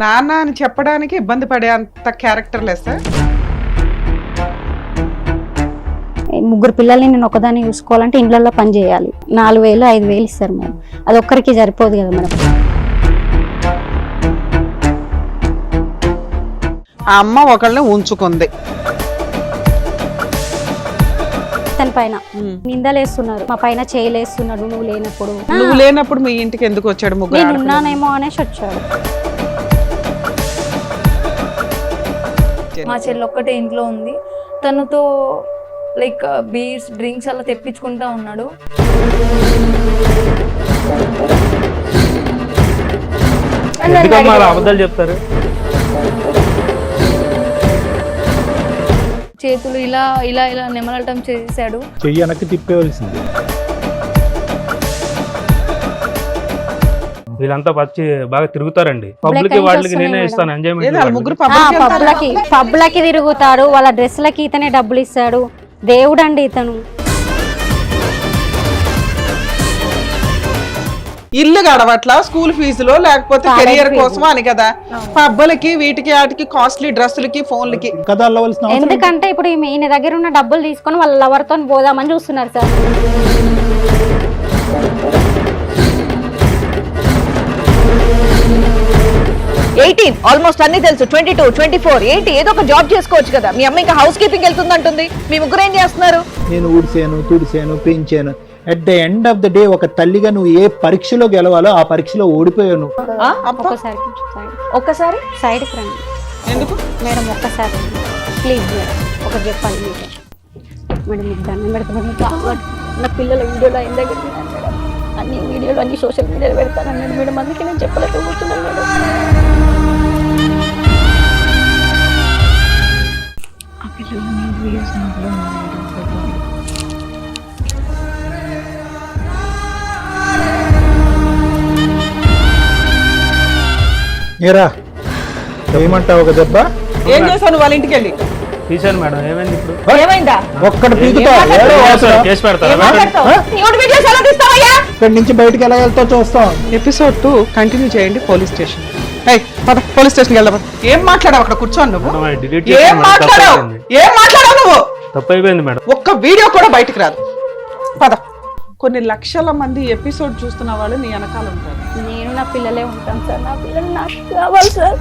నాన్న అని చెప్పడానికి ఇబ్బంది పడే అంత క్యారెక్టర్ లెస్. ముగ్గురు పిల్లల్ని నేను ఒకదాన్ని చూసుకోవాలంటే ఇండ్లలో పని చేయాలి. 4,000 5,000 ఇస్తారు మేడం. అది ఒక్కరికి సరిపోదు కదా మేడం. ఆ అమ్మ ఒకళ్ళని ఉంచుకుంది. తన పైన నిందలేస్తున్నారు, మా పైన చేయలేస్తున్నాడు. నువ్వు లేనప్పుడు మీ ఇంటికి ఎందుకు వచ్చాడు? ముగ్గురు నేను ఉన్నానేమో అనేసి వచ్చాడు. మా చెల్లి ఒక్కటే ఇంట్లో ఉంది. తనతో లైక్ బీర్స్ డ్రింక్స్ అలా తెప్పించుకుంటా ఉన్నాడు. అబద్ధాలు చెప్తారు. చేతులు ఇలా ఇలా ఇలా నెమలటం చేశాడు. చెయ్యి వెనక్కి తిప్పేవలసింది. వీళ్ళంతా వచ్చి బాగా తిరుగుతారండి. పబ్లిక్ వాళ్ళకి నేనే ఇస్తాను ఎంజాయ్మెంట్. పబ్లకి తిరుగుతాడు. వాళ్ళ డ్రెస్లకి ఇతనే డబ్బులు ఇస్తాడు. దేవుడు అండి ఇతను. ఇల్లు గడవట్లా, స్కూల్ ఫీజులో లేకపోతే కెరియర్ కోసం అని కదా. పబ్బలకి వీటికి వాటికి కాస్ట్లీ డ్రెస్సులకి ఫోన్లకి కదా. ఎందుకంటే ఇప్పుడు ఈయన దగ్గర ఉన్న డబ్బులు తీసుకొని వాళ్ళ లవర్ తో పోదామని చూస్తున్నారు సార్. ఆల్మోస్ట్ అన్ని తెలుసు. 22, 24, 80 ఏదో ఒక జాబ్ చేసుకోవచ్చు కదా. మీ అమ్మ ఇంకా హౌస్ కీపింగ్ వెళ్తుందంటుంది. మీ ముగ్గురు ఏం చేస్తున్నారు? నేను ఊడిసాను, తుడిసాను, పెంచాను. At the end of the day ఒక తల్లిగా నువ్వు ఏ పరీక్షలో గెలవాలో ఆ పరీక్షలో ఓడిపోయాను. ఒక్కసారి సైడ్ రండి. ఎందుకు మేడం ఒక్కసారి ప్లీజ్ మేడం ఒకటి చెప్పాలి మీకు. మేడం మీకు దండం పెడతాను. నా పిల్లల వీడియోలో ఆయన దగ్గర మేడం అన్ని వీడియోలు అన్ని సోషల్ మీడియాలో పెడతానన్నాడు మేడం. అందుకే నేను చెప్పలేకపోతున్నాను మేడం. ఆ పిల్లలు వీడియోస్ ఏరా ఏమంటావు? ఒక దెబ్బ ఏం చేశాను వాళ్ళ ఇంటికి వెళ్ళి? తీసాను మేడం. ఏమైంది ఇప్పుడు? ఏమైందా? ఒక్కడు పీకుతా కేసు పెడతారా? ఇక్కడి నుంచి బయటకు ఎలా వెళ్తావు చూస్తాం. ఎపిసోడ్ 2 కంటిన్యూ చేయండి. Police station. పోలీస్ స్టేషన్కి వెళ్దాం. ఏం మాట్లాడావు అక్కడ కూర్చోండి నువ్వు? ఏం మాట్లాడావు నువ్వు? తప్పైపోయింది మేడం. ఒక్క వీడియో కూడా బయటకు రాదు. పద. కొన్ని లక్షల మంది ఎపిసోడ్ చూస్తున్న వాళ్ళు నీ వెనకాల ఉంటారు. నేను నా పిల్లలే ఉంటాను సార్. నా పిల్లలు నాకు కావాలి సార్.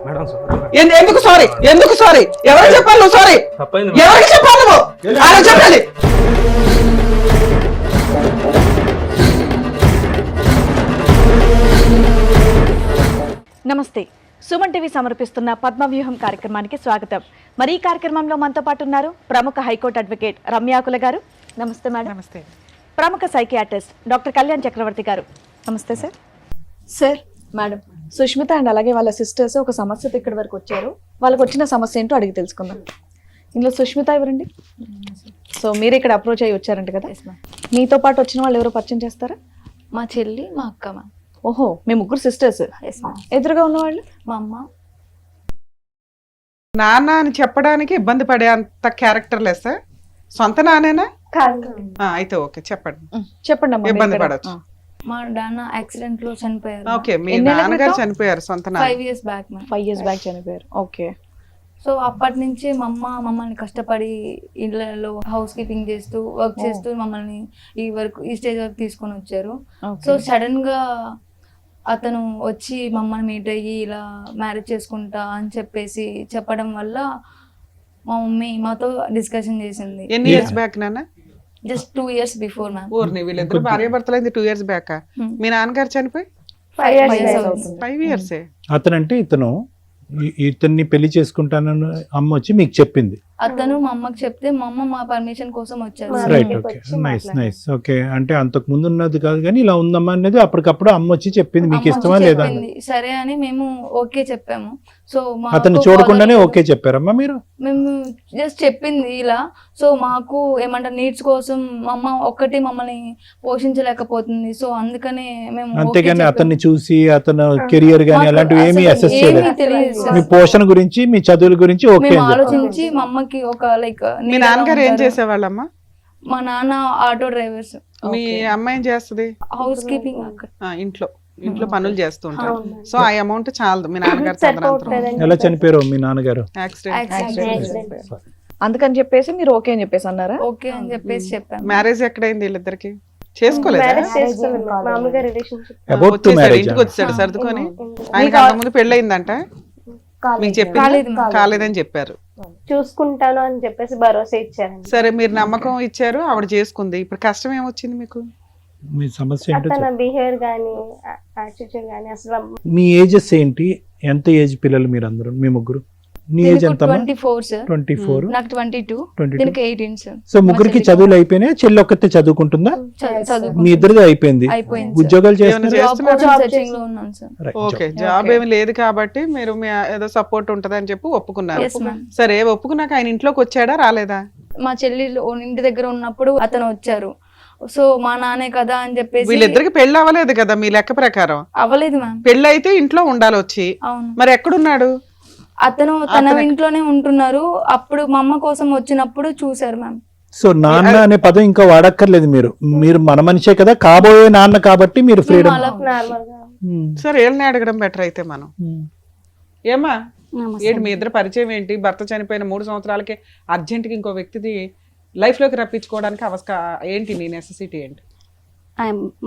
మేడం ఎందుకు సారీ? ఎందుకు సారీ? ఎవరికి చెప్పాలి నువ్వు? సారీ తప్పైంది. ఎవరికి చెప్పాలి నువ్వు? ఆయన చెప్పాలి. నమస్తే. సుమన్ టీవీ సమర్పిస్తున్న పద్మవ్యూహం కార్యక్రమానికి స్వాగతం. మరి ఈ కార్యక్రమంలో మనతో పాటు ఉన్నారు ప్రముఖ హైకోర్టు అడ్వకేట్ రమ్యాకుల గారు. నమస్తే మేడం. నమస్తే. ప్రముఖ సైకియాట్రిస్ట్ డాక్టర్ కళ్యాణ్ చక్రవర్తి గారు. నమస్తే sir. Sir madam, Sushmita and అలాగే వాళ్ళ సిస్టర్స్ ఒక సమస్యతో ఇక్కడి వరకు వచ్చారు. వాళ్ళకి వచ్చిన సమస్య ఏంటో అడిగి తెలుసుకుందాం. ఇందులో సుష్మిత ఎవరండి? సో మీరు ఇక్కడ అప్రోచ్ అయ్యి వచ్చారంట కదా. మీతో పాటు వచ్చిన వాళ్ళు ఎవరో పరిచయం చేస్తారా? మా చెల్లి, మా అక్క, మా ఓహో, మీ ముగ్గురు సిస్టర్స్. ఎదురుగా ఉన్నవాళ్ళు? మా అమ్మ. నాన్న అని చెప్పడానికి ఇబ్బంది పడే అంత క్యారెక్టర్ లెస్. సొంత నానేనా? అయితే ఓకే, చెప్పండి. చెప్పండి అమ్మా. ఇబ్బంది పడచ్చు. మా నాన్న యాక్సిడెంట్ లో చనిపోయారు. ఓకే, మీ నాన్నగారు చనిపోయారు. సొంత 5 years బ్యాక్. 5 years బ్యాక్ చనిపోయారు. ఓకే. సో అప్పటి నుంచి మా అమ్మ మమ్మల్ని కష్టపడి ఇళ్ళలో హౌస్ కీపింగ్ చేస్తూ వర్క్ చేస్తూ మమ్మల్ని ఈ స్టేజ్ వరకు తీసుకొని వచ్చారు. సో సడన్ గా అతను వచ్చి మమ్మల్ని మీట్ అయ్యి ఇలా మ్యారేజ్ చేసుకుంటా అని చెప్పేసి చెప్పడం వల్ల మా మమ్మీ మాతో డిస్కషన్ చేసింది. ఎన్ని ఇయర్స్ బ్యాక్ నాన్న? Just 2 years before ma'am. ఊరిని వీళ్ళిద్దరు భార్య భర్తలైంది 2 years బ్యాక్. మీ నాన్నగారు చనిపోయి 5 years. 5 years. అతనంటే ఇతన్ని పెళ్లి చేసుకుంటానని అమ్మ వచ్చి మీకు చెప్పింది. అతను మా అమ్మకి చెప్తే మా అమ్మ మా పర్మిషన్ కోసం వచ్చారు. Right, okay, nice. ఓకే, అంటే అంతకు ముందు ఉన్నది కాదు కానీ ఇలా ఉందమ్మా అనేది అప్పటికప్పుడు అమ్మ వచ్చి చెప్పింది. మీకు ఇష్టమా లేదా? సరే అని మేము ఓకే చెప్పాము. సో అతన్ని చూడకుండానే ఓకే చెప్పారమ్మా మీరు? మేము జస్ట్ చెప్పింది ఇలా. సో మాకు ఏమంటారు నీడ్స్ కోసం మా అమ్మ ఒక్కటి మమ్మల్ని పోషించలేకపోతుంది. సో అందుకనే మేము okay అంతేగాని చెప్పాము. అతన్ని చూసి అతను కెరియర్ గానీ మాకు అలాంటివి ఏమీ అసలు అసెస్ ఏమీ చేయలేదు. తెలియదు సార్. మీ పోషణ గురించి మీ చదువుల గురించి ఓకే మేము అని చెప్పారు. ఆలోచించి మా అమ్మకి ఒక లైక్ మీ నాన్నగారు ఏం చేసేవాళ్ళమ్మా? మా నాన్న ఆటో డ్రైవర్స్, మీ అమ్మాయి ఏం చేస్తుంది? హౌస్ కీపింగ్ అక్కడ. ఇంట్లో పనులు చేస్తుంటారు. సో ఆ అమౌంట్ చాలదు మీ నాన్నగారు తదనంతరం ఎలా చనిపోయారు మీ నాన్నగారు? యాక్సిడెంట్. అందుకని చెప్పేసి మీరు ఓకే అని చెప్పేసి అన్నారా? ఓకే అని చెప్పేసి చెప్పాను. మ్యారేజ్ ఎక్కడైంది వీళ్ళిద్దరికి? చేసుకోలేదా? మామూలుగా రిలేషన్షిప్ అబౌట్ టు వచ్చేసాడు, మ్యారేజ్. ఇంటికి వచ్చాడు సర్దుకొని. ఆయనకి అంతకుముందు పెళ్ళయిందంట, మీకు చెప్పింది కాలేదని చెప్పారు. చూసుకుంటాను అని చెప్పేసి భరోసా ఇచ్చారండి. సరే మీరు నమ్మకం ఇచ్చారు, ఆవిడ చేసుకుంది. ఇప్పుడు కష్టం ఏమొచ్చింది మీకు? మీ సమస్య ఏంటో తన బిహేవియర్ గానీ యాటిట్యూడ్ గానీ అసలు మీ ఏజెస్ ఏంటి? ఎంత ఏజ్ పిల్లలు మీరు అందరూ? మీ ముగ్గురు. నీ ఏజ్ ఎంత? 24 సార్. 24. నాకు 22, 22. దీనికి 18 సార్. సో ముగ్గురికి చదువులు అయిపోయినాయి, చెల్లి ఒక్కతే చదువుకుంటుందా? చదువు మీ ఇద్దరిది అయిపోయింది. అయిపోయింది. ఉద్యోగాలు ఏమైనా చేస్తున్నారు? జాబ్ సెర్చింగ్ లో ఉన్నాను సార్. ఓకే, జాబ్ ఏమి లేదు కాబట్టి మీరు మీ ఏదో సపోర్ట్ ఉంటది అని చెప్పి ఒప్పుకున్నారు. Yes, ma'am. సరే ఒప్పుకున్నాక ఆయన ఇంట్లోకి వచ్చాడా రాలేదా? మా చెల్లి ఇంటి దగ్గర ఉన్నప్పుడు అతను వచ్చారు. సో మా నాన్నే కదా అని చెప్పేసి. వీళ్ళిద్దరికి పెళ్లి అవ్వలేదు కదా మీ లెక్క ప్రకారం? అవ్వలేదు మ్యామ్. పెళ్లి అయితే ఇంట్లో ఉండాలి వచ్చి. అవును. మరి ఎక్కడున్నాడు? అతను తన ఇంట్లోనే ఉంటున్నారు. అప్పుడు మా అమ్మ కోసం వచ్చినప్పుడు చూసారు మ్యామ్. సో నాన్న అనే పదం ఇంకా వాడక్కర్లేదు మీరు. మీరు మన మనిషే కదా, కాబోయే నాన్న కాబట్టి మీరు ఫ్రీడమ్. నార్మల్ గా సరే వీళ్ళని అడగడం బెటర్ అయితే మనం. ఏమా ఏంటి మీ ఇద్దరు పరిచయం ఏంటి? భర్త చనిపోయిన 3 సంవత్సరాలకే అర్జెంట్గా ఇంకో వ్యక్తిది లైఫ్ లోకి రప్పించుకోవడానికి ఏంటి నీ నెసెసిటీ ఏంటి?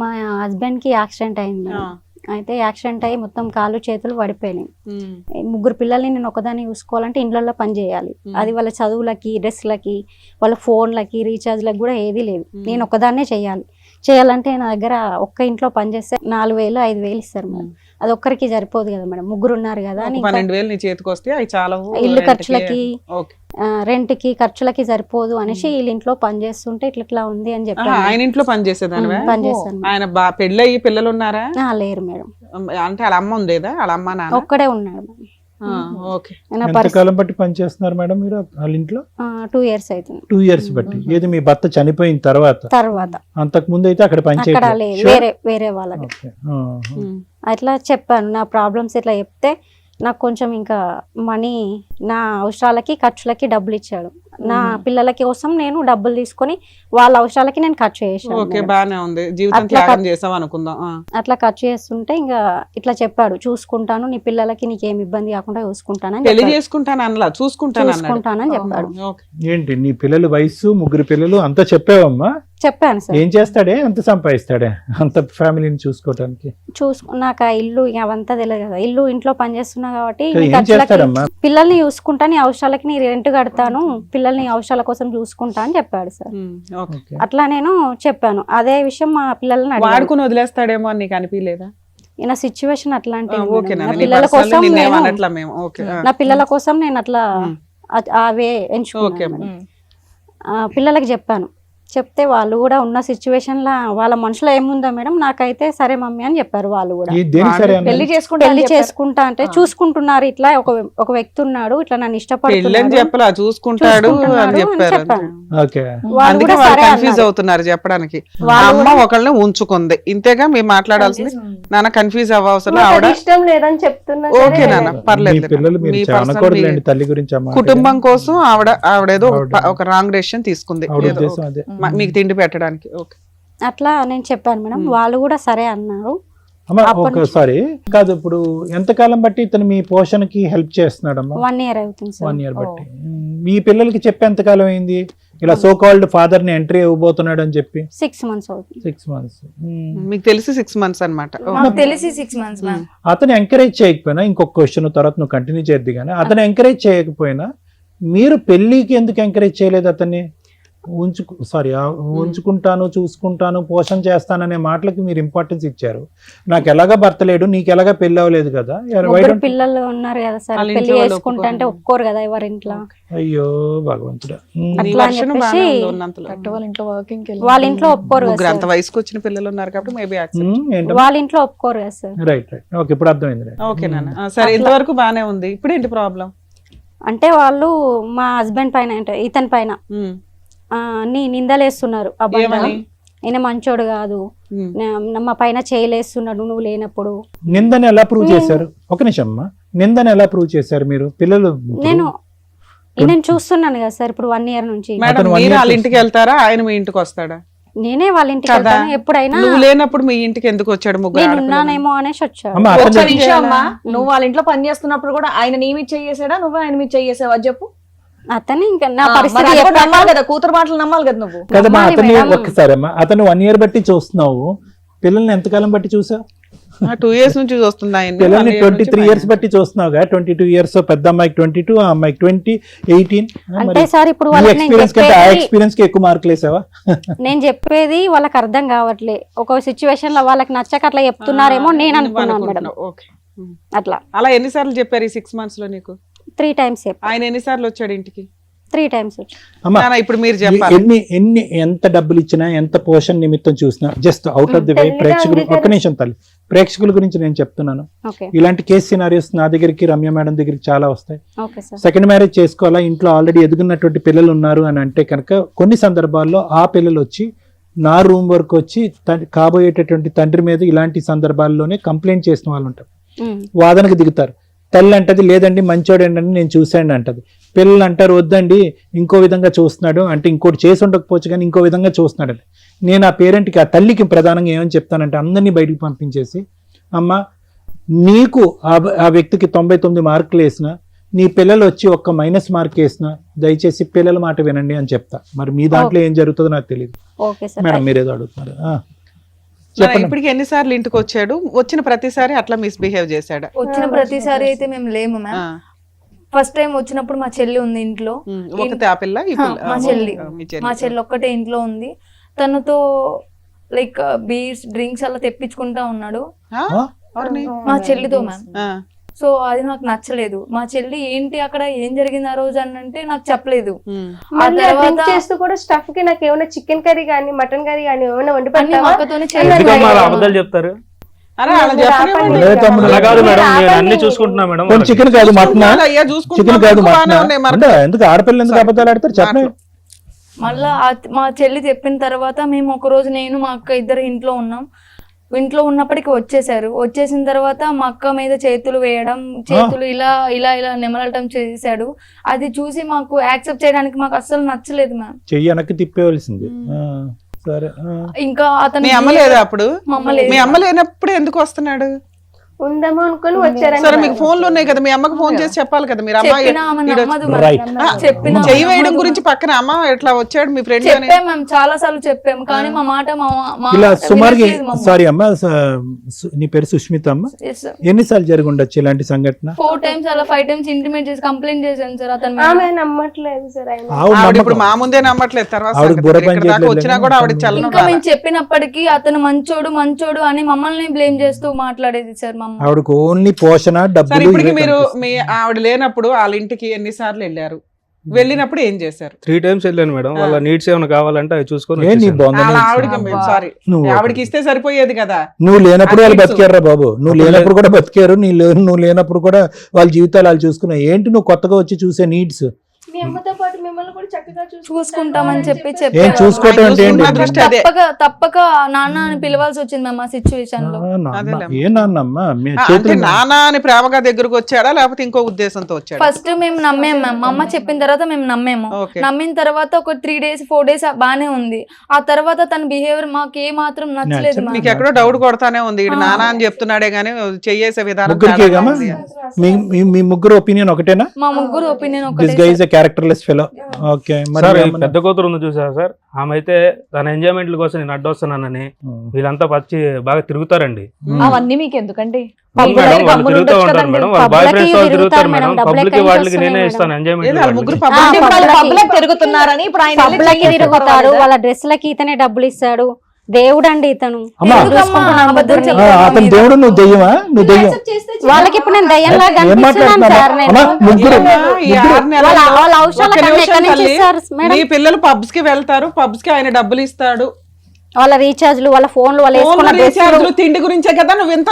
మా హస్బెండ్ కి యాక్సిడెంట్ అయింది మేడం. అయితే యాక్సిడెంట్ అయ్యి మొత్తం కాళ్ళు చేతులు పడిపోయినాయి. 3 పిల్లల్ని నేను ఒకదాన్ని చూసుకోవాలంటే ఇండ్లలో పని చేయాలి. అది వాళ్ళ చదువులకి, డ్రెస్లకి, వాళ్ళ ఫోన్లకి, రీఛార్జ్లకి కూడా ఏదీ లేదు. నేను ఒకదాన్నే చేయాలంటే నా దగ్గర ఒక్క ఇంట్లో పని చేస్తే 4,000 5,000 ఇస్తారు మేడం. అది ఒక్కరికి సరిపోదు కదా మేడం, 3 ఉన్నారు కదా అని. 12,000 నీ చేతికి వస్తే అవి చాలా ఇల్లు ఖర్చులకి, రెంట్ కి, ఖర్చులకి సరిపోదు అనేసి వీళ్ళ ఇంట్లో పని చేస్తుంటే ఇట్లా ఉంది అని చెప్పాను. ఆయన ఇంట్లో పని చేసేదానివా? పని చేస్తాను. ఆయన పెళ్ళయ్యి పిల్లలు ఉన్నారా? లేరు మేడం. అంటే వాళ్ళ అమ్మ ఉండేదా? వాళ్ళ అమ్మ నాన్న ఒక్కడే ఉన్నాడు మేడం. ఓకే. ఎంతకాలం బట్టి పని చేస్తున్నారు మేడం మీరు వాళ్ళ ఇంట్లో? 2 years అవుతుంది. 2 years బట్టి. ఏది మీ భర్త చనిపోయిన తర్వాత? అంతకు ముందు అయితే అక్కడ పని అక్కడ లేదు, చేయలేదు. వేరే వాళ్ళకి. అట్లా చెప్పాను నా ప్రాబ్లమ్స్. ఇట్లా చెప్తే నాకు కొంచెం ఇంకా మనీ, నా అవసరాలకి ఖర్చులకి డబ్బులు ఇచ్చాడు. నా పిల్లల కోసం నేను డబ్బులు తీసుకొని వాళ్ళ అవసరాలకి నేను ఖర్చు చేసాను. ఓకే, బానే ఉంది. జీవితం త్యాగం చేసాం అనుకుందాం. అట్లా ఖర్చు చేస్తుంటే ఇంకా ఇట్లా చెప్పాడు, చూసుకుంటాను నీ పిల్లలకి, నీకేం ఇబ్బంది కాకుండా చూసుకుంటానని. పెళ్లి చేసుకుంటాను అనలా, చూసుకుంటానని చెప్పాడు. ఏంటి నీ పిల్లల వయసు? 3 పిల్లలు అంతా చెప్పావమ్మా? చెప్పాను సార్. ఏం చేస్తాడే, ఎంత సంపాదిస్తాడే అంత ఫ్యామిలీని చూసుకోవడానికి? నాకు ఆ ఇల్లు అవంతా తెలియదు కదా. ఇంట్లో పని చేస్తున్నా కాబట్టి ఏం చేస్తాడమ్మా? పిల్లల్ని చూసుకుంటా, నీ అవసరాలకి నీ రెంట్ కడతాను, పిల్లల్ని అవసరాల కోసం చూసుకుంటా అని చెప్పాడు సార్. అట్లా నేను చెప్పాను. అదే విషయం మా పిల్లల్ని వాడుకుని వదిలేస్తాడేమో అని నీకు అనిపించలేదా? నా సిచ్యువేషన్ అట్లాంటిది. నా పిల్లల కోసం నేను అట్లా అవే ఎంచుకున్నాను. పిల్లలకి చెప్పాను. చెప్తే వాళ్ళు కూడా ఉన్న సిచ్యువేషన్ లా వాళ్ళ మనసులో ఏముందో మేడం, నాకైతే సరే మమ్మీ అని చెప్పారు. వాళ్ళు కూడా పెళ్లి చేసుకుంటా అంటే చూసుకుంటున్నారు, ఇట్లా ఒక వ్యక్తి ఉన్నాడు, ఇట్లా నన్ను ఇష్టపడుతున్నాడు అవుతున్నారు చెప్పడానికి. అమ్మ ఒకళ్ళని ఉంచుకుంది, ఇంతేగా మీరు మాట్లాడాల్సింది. నాన్న కన్ఫ్యూజ్ అవ్వవసరం, ఆవిడ ఇష్టం లేదని చెప్తున్నా. ఓకే నాన్న, పర్లేదు. తల్లి గురించి కుటుంబం కోసం ఆవిడేదో ఒక రాంగ్ డెసిషన్ తీసుకుంది మీకు తిండి పెట్టడానికి. అట్లా నేను చెప్పాను మేడం. వాళ్ళు కూడా సరే అన్నారు. ఒకసారి కాదు, ఇప్పుడు ఎంతకాలం బట్టి ఇతను మీ పోషణకి హెల్ప్ చేస్తున్నాడమ్మా? 1 year అవుతుంది సార్. 1 year బట్టి. మీ పిల్లలకి చెప్పి ఎంతకాలం అయింది ఇలా సో కాల్డ్ ఫాదర్ ని ఎంట్రీ ఇవ్వబోతున్నాడు అని చెప్పి? 6 months అవుతుంది. 6 months. మీకు తెలిసి 6 months అన్నమాట. తెలిసి 6 months. అతను ఎంకరేజ్ చేయకపోయినా, ఇంకొక క్వశ్చన్ తర్వాత నువ్వు కంటిన్యూ చేద్ది కానీ, అతను ఎంకరేజ్ చేయకపోయినా మీరు పెళ్లికి ఎందుకు ఎంకరేజ్ చేయలేదు అతన్ని? ఉంచుకుంటాను, చూసుకుంటాను, పోషణ చేస్తాననే మాటలకి మీరు ఇంపార్టెన్స్ ఇచ్చారు. నాకు ఎలాగా భర్త లేడు, నీకు ఎలాగా పెళ్లి అవ్వలేదు కదా. Why ముగ్గురు don't- పిల్లలు ఉన్నారు కదా సార్, వాళ్ళ పెళ్లి ఇంట్లో వాళ్ళు చేసుకుంటా అంటే ఒప్పుకోరు కదా ఎవరి ఇంట్లో. అయ్యో భగవంతుడా. నీ అట్లా అని version బాగానే చెప్పేసి ఉంది ఉన్నంతలో. కరెక్ట్ వాళ్ళ ఇంట్లో వర్కింగ్ వాళ్ళ ఇంట్లో ఒప్పుకోరు ముగ్గురు కదా అంత సార్. వయసుకు వచ్చిన పిల్లలు ఉన్నారు కాబట్టి మేబీ ఏంటో వాళ్ళ ఇంట్లో ఒప్పుకోరు కదా సార్. రైట్ ఓకే, ఇప్పుడు అర్థమైంది. ఓకే నాన్న సరే, ఇంతవరకు బానే ఉంది. ఇప్పుడు ఏంటి ప్రాబ్లం? అంటే వాళ్ళు మా హస్బెండ్ పైన అంటే ఇతని పైన అన్ని నిందలేస్తున్నారు. అబ్బాయి ఏమని? ఈయన మంచోడు కాదు, మా పైన చేయలేస్తున్నాడు నువ్వు లేనప్పుడు. నిందని ఎలా ప్రూవ్ చేశారు? ఒక నిమిషం అమ్మా, నిందని ఎలా ప్రూవ్ చేశారు మీరు? పిల్లలు నేను చూస్తున్నాను కదా సార్ ఇప్పుడు 1 year నుంచి. మేడం అతను one మీరు year వాళ్ళ ఇంటికి వెళ్తారా, ఆయన మీ ఇంటికి వస్తాడా? నేనే వాళ్ళ ఇంటికి కదా. వెళ్తాను ఎప్పుడైనా. నువ్వు లేనప్పుడు మీ ఇంటికి ఎందుకు వచ్చాడు? ముగ్గురు నేను ఆడపిల్లలు. ఉన్నానేమో అనేసి వచ్చాడు. అమ్మా, ఒక్క అతను నిమిషం అమ్మా, నువ్వు వాళ్ళ ఇంట్లో పని చేస్తున్నప్పుడు కూడా ఆయన నీ మీద చేసాడా, నువ్వు ఆయన మీద చేసావా చెప్పు. అతను ఇంకా నా మరి పరిస్థితి అది కూడా ఎప్పుడన్నా- నమ్మాలి కదా, కూతురు మాటలు నమ్మాలి కదా నువ్వు. కదమ్మా, నమ్మాలి అతన్ని మేడం. ఒక్కసారి అమ్మా, అతను 1 year బట్టి చూస్తున్నావు, పిల్లల్ని ఎంతకాలం బట్టి చూసావు? 2 years నుంచి చూస్తుంది ఆయన్ని. పిల్లల్ని 1 year నుంచి 23 years బట్టి చూస్తున్నావుగా. 22 years, పెద్ద అమ్మాయికి 22, ఆ అమ్మాయికి 20, 18. అంటే సార్ ఇప్పుడు వాళ్ళకి నేను ఎక్స్పీరియన్స్ కంటే ఆ చెప్పేది ఎక్స్పీరియన్స్ కి ఎక్కువ మార్కులు వేసావా? నేను చెప్పేది వాళ్ళకి అర్థం కావట్లే. ఒక సిచ్యువేషన్ లో వాళ్ళకి నచ్చక అట్లా చెప్తున్నారేమో నేను అనుకున్నాను మేడం. ఓకే. అట్లా అలా ఎన్నిసార్లు చెప్పారు ఈ 6 months లో నీకు? 3 times ఆయన ఎన్నిసార్లు వచ్చాడు ఇంటికి? 3 times. అమ్మా, నాన్న, ఇప్పుడు మీరు చెప్పాలి. ఎంత డబ్బులు ఇచ్చినా, ఎంత పోషణ నిమిత్తం చూసినా, just out of the way ప్రేక్షకులు, ఒక్క నిమిషం తల్లి, ప్రేక్షకుల గురించి నేను చెప్తున్నాను. ఓకే ఇలాంటి కేసు సినారియోస్ నా దగ్గరికి, రమ్య మేడం దగ్గరికి చాలా వస్తాయి. Okay sir. సెకండ్ మ్యారేజ్ చేసుకోవాలా, ఇంట్లో ఆల్రెడీ ఎదుగున్నటువంటి పిల్లలు ఉన్నారు అని అంటే కనుక కొన్ని సందర్భాల్లో ఆ పిల్లలు వచ్చి నా రూమ్ వరకు వచ్చి కాబోయేటటువంటి తండ్రి మీద ఇలాంటి సందర్భాల్లోనే కంప్లైంట్ చేసిన వాళ్ళు ఉంటారు. వాదనకు దిగుతారు. తల్లి అంటది లేదండి మంచోడండి అని నేను చూశాను అంటది. పిల్లలు అంటారు వద్దండి ఇంకో విధంగా చూస్తున్నాడు అంటే, ఇంకోటి చేసి ఉండకపోవచ్చు కానీ ఇంకో విధంగా చూస్తున్నాడు అంటే. నేను ఆ పేరెంట్కి, ఆ తల్లికి ప్రధానంగా ఏమని చెప్తానంటే, అందరినీ బయటికి పంపించేసి, అమ్మ నీకు ఆ వ్యక్తికి 99 మార్కులు వేసిన, నీ పిల్లలు వచ్చి ఒక్క మైనస్ మార్క్ వేసిన, దయచేసి పిల్లల మాట వినండి అని చెప్తా. మరి మీ దాంట్లో ఏం జరుగుతుందో నాకు తెలియదు. Okay sir. మేడం మీరేదో అడుగుతున్నారు. ఇప్పటికి ఎన్నిసార్లు ఇంటికి వచ్చాడు? వచ్చిన ప్రతిసారి అట్లా మిస్బిహేవ్ చేశాడా? వచ్చిన ప్రతిసారి అయితే మేము లేము మ్యామ్. ఫస్ట్ టైం వచ్చినప్పుడు మా చెల్లి ఉంది ఇంట్లో. ఒకతే ఆ పిల్ల, ఈ పిల్ల? మా చెల్లి మీ చెల్లి. మా చెల్లి ఒక్కటే ఇంట్లో ఉంది. తనతో లైక్ బీర్స్ డ్రింక్స్ అలా తెప్పించుకుంటా ఉన్నాడు ఆ? ఎవరిని? మా చెల్లితో మ్యామ్. ఆ. సో అది నాకు నచ్చలేదు. మా చెల్లి ఏంటి అక్కడ ఏం జరిగింది ఆ రోజు అని అంటే నాకు చెప్పలేదు. ఆ మళ్ళీ తర్వాత డ్రింక్ చేస్తూ కూడా స్టఫ్ కి నాకు ఏమైనా చికెన్ కర్రీ కానీ మటన్ కర్రీ కానీ ఏమైనా వండి అన్ని పెట్టావా? అక్కతోనే ఎందుకమ్మా అలా అబద్ధాలు చెప్తారు? అరే అలా చెప్పనివ్వండి. అదే తమ్ముడు. అలా కాదు మేడం, నేను అన్ని చూసుకుంటున్నా మేడం. కొన్ని చికెన్ కాదు మటన్, అయ్యా చికెన్ చూసుకుంటున్నాం, కాదు ఎక్కువ బాగానే మటన్. ఉన్నాయి మరి. అంటే ఎందుకు ఆడపిల్లలు ఎందుకు అబద్ధాలు ఆడతారు చెప్పండి. మళ్ళా మా చెల్లి చెప్పిన తర్వాత మేము ఒక రోజు నేను మా అక్క ఇద్దరు ఇంట్లో ఉన్నాం. ఇంట్లో ఉన్నప్పటికీ వచ్చేసారు. వచ్చేసిన తర్వాత మా అక్క మీద చేతులు వేయడం, చేతులు ఇలా ఇలా ఇలా నెమలటం చేశాడు. అది చూసి మాకు యాక్సెప్ట్ చేయడానికి మాకు అస్సలు నచ్చలేదు మ్యామ్. చెయ్యి వెనక్కి తిప్పేవలసింది. సరే. ఇంకా అతను మీ అమ్మ లేదా అప్పుడు? మా అమ్మ లేదు. మీ అమ్మ లేనప్పుడు ఎందుకు వస్తున్నాడు? ఉందేమో అనుకుని వచ్చారని. సరే మీకు ఫోన్లు ఉన్నాయి కదా, మీ అమ్మకి ఫోన్ చేసి చెప్పాలి కదా. మీరు అమ్మ చెప్పినా ఆమె నమ్మదు Right. మ్యామ్. చెప్పినా చెయ్యి వేయడం గురించి పక్కన అమ్మ ఎట్లా వచ్చాడు మీ ఫ్రెండ్ అని చెప్పాం మేము, చాలా సార్లు చెప్పాము. కానీ మా మాట మా ఇలా మాట సుమారుగా, వినట్లేదు మా అమ్మ. సారీ అమ్మ, నీ పేరు సుష్మిత అమ్మ. Yes, sir. ఎన్నిసార్లు జరిగి ఉండొచ్చు ఇలాంటి సంఘటన? 4 times అలా 5 times ఇంటిమేట్ చేసి కంప్లైంట్ చేశాను సార్ అతను మీద. ఆమె నమ్మట్లేదు సార్ ఆయన. ఆవిడ ఇప్పుడు మా ముందే నమ్మట్లేదు. తర్వాత ఆవిడ సంగతి. బుర్ర ఇక్కడ పని దాకా చేయట్లేదు వచ్చినా కూడా ఆవిడ చల్లను ఇంకా మేము చెప్పినప్పటికీ అతను మంచోడు మంచోడు అని మమ్మల్ని బ్లేమ్ చేస్తూ మాట్లాడేది సార్ మా అమ్మ. ఆవిడకు ఓన్లీ పోషణ సరే డబ్బులు ఇప్పటికి ఇవే మీరు కనిపిస్తాయి. మీ ఆవిడ లేనప్పుడు వాళ్ళ ఇంటికి ఎన్నిసార్లు వెళ్ళారు? వెళ్ళినప్పుడు ఏం చేశారు? 3 times వెళ్ళాను మేడం. వాళ్ళ నీడ్స్ ఏమైనా కావాలంటే అవి చూసుకొని ఏ నీ వచ్చేసాను. బొంద వాళ్ళ నీడ్స్? ఆవిడకి సారీ నువ్వు ఆవిడకి ఇస్తే సరిపోయేది కదా. నువ్వు లేనప్పుడు వాళ్ళు నీడ్స్. బతికారా బాబు? నువ్వు లేనప్పుడు కూడా బతికారు. నువ్వు లేనప్పుడు కూడా వాళ్ళ జీవితాలు వాళ్ళు చూసుకున్నావు. ఏంటి నువ్వు కొత్తగా వచ్చి చూసే నీడ్స్? మీ అమ్మతో పాటు మిమ్మల్ని కూడా చక్కగా చూసుకుంటామని చెప్పి ఏం చెప్పారు. చూసుకోవటం అంటే ఏంటి? చూసుకున్న దృష్టి అదే. తప్పక నాన్న అని పిలవాల్సి వచ్చింది మేము ఆ సిచ్యువేషన్ లో. ఏ నాన్నమ్మ మీ అంటే చేతులు నానా అని ప్రేమగా దగ్గరకు వచ్చాడా లేకపోతే ఇంకో ఉద్దేశంతో వచ్చాడా? ఫస్ట్ మేము నమ్మాము మ్యామ్. మా అమ్మ చెప్పిన తర్వాత మేము నమ్మాము. Okay. నమ్మిన తర్వాత ఒక 3 days 4 days బానే ఉంది. ఆ తర్వాత తన బిహేవియర్ మాకు ఏ మాత్రం నచ్చలేదు మ్యామ్. మీకు ఎక్కడో డౌట్ కొడతానే ఉంది. ఇటు నానా అని చెప్తున్నాడే గానీ చేసే విధానం ముగ్గురికే తేడాగా గమా? ఉంది. మీ ముగ్గురు ఒపీనియన్ ఒకటేనా? మా ముగ్గురు ఒపీనియన్ దిస్ ఒకటే guy is a characterless fellow. Okay sir ఈ మరి పెద్ద కూతురు ఉంది చూసారా సార్, ఆమె అయితే తన ఎంజాయ్మెంట్ల కోసం నేను అడ్డొస్తున్నానని వీళ్ళంతా వచ్చి బాగా తిరుగుతారండి. అవన్నీ మీకు ఎందుకండి? అవును మేడం, వాళ్ళు తిరుగుతూ ఉంటారు మేడం, వాళ్ళ బాయ్ ఫ్రెండ్స్ వాళ్ళు తిరుగుతారు మేడం, పబ్లిక్ వాళ్ళకి నేనే ఇస్తాను ఎంజాయ్మెంట్. ముగ్గురు అంటే ఇప్పుడు వాళ్ళు పబ్లిక్ తిరుగుతున్నారని ఇప్పుడు ఆయన వెళ్ళి పబ్లకి చెయ్యి తిరుగుతారు, పెట్టుకోవాలి వాళ్ళ డ్రెస్లకి ఇతనే డబ్బులు ఇస్తాడు. దేవుడు అండి ఇతను. అమ్మా, అతను దేవుడు, నువ్వు దెయ్యమా? నువ్వు దెయ్యం. వాళ్ళకి ఇప్పుడు నేను దయ్యంలా ఏం కనిపిస్తున్నాను మాట్లాడుతున్నా? సార్ నేను. అమ్మా, ముగ్గురు ఈ 6 నెలల్లో వాళ్ళ అవసరాలు ఒక్క కన్నా నిమిషం ఎక్కడి నుంచి తల్లి, ఇస్తారు మేడం? నీ పిల్లలు పబ్స్ కి వెళ్తారు, పబ్స్ కి ఆయన డబ్బులు ఇస్తాడు. వాళ్ళ రీఛార్జ్లు, వాళ్ళ ఫోన్లు, వాళ్ళు వేసుకున్న ఫోన్లు, రీఛార్జ్లు, తిండి గురించే కదా నువ్వు ఇంత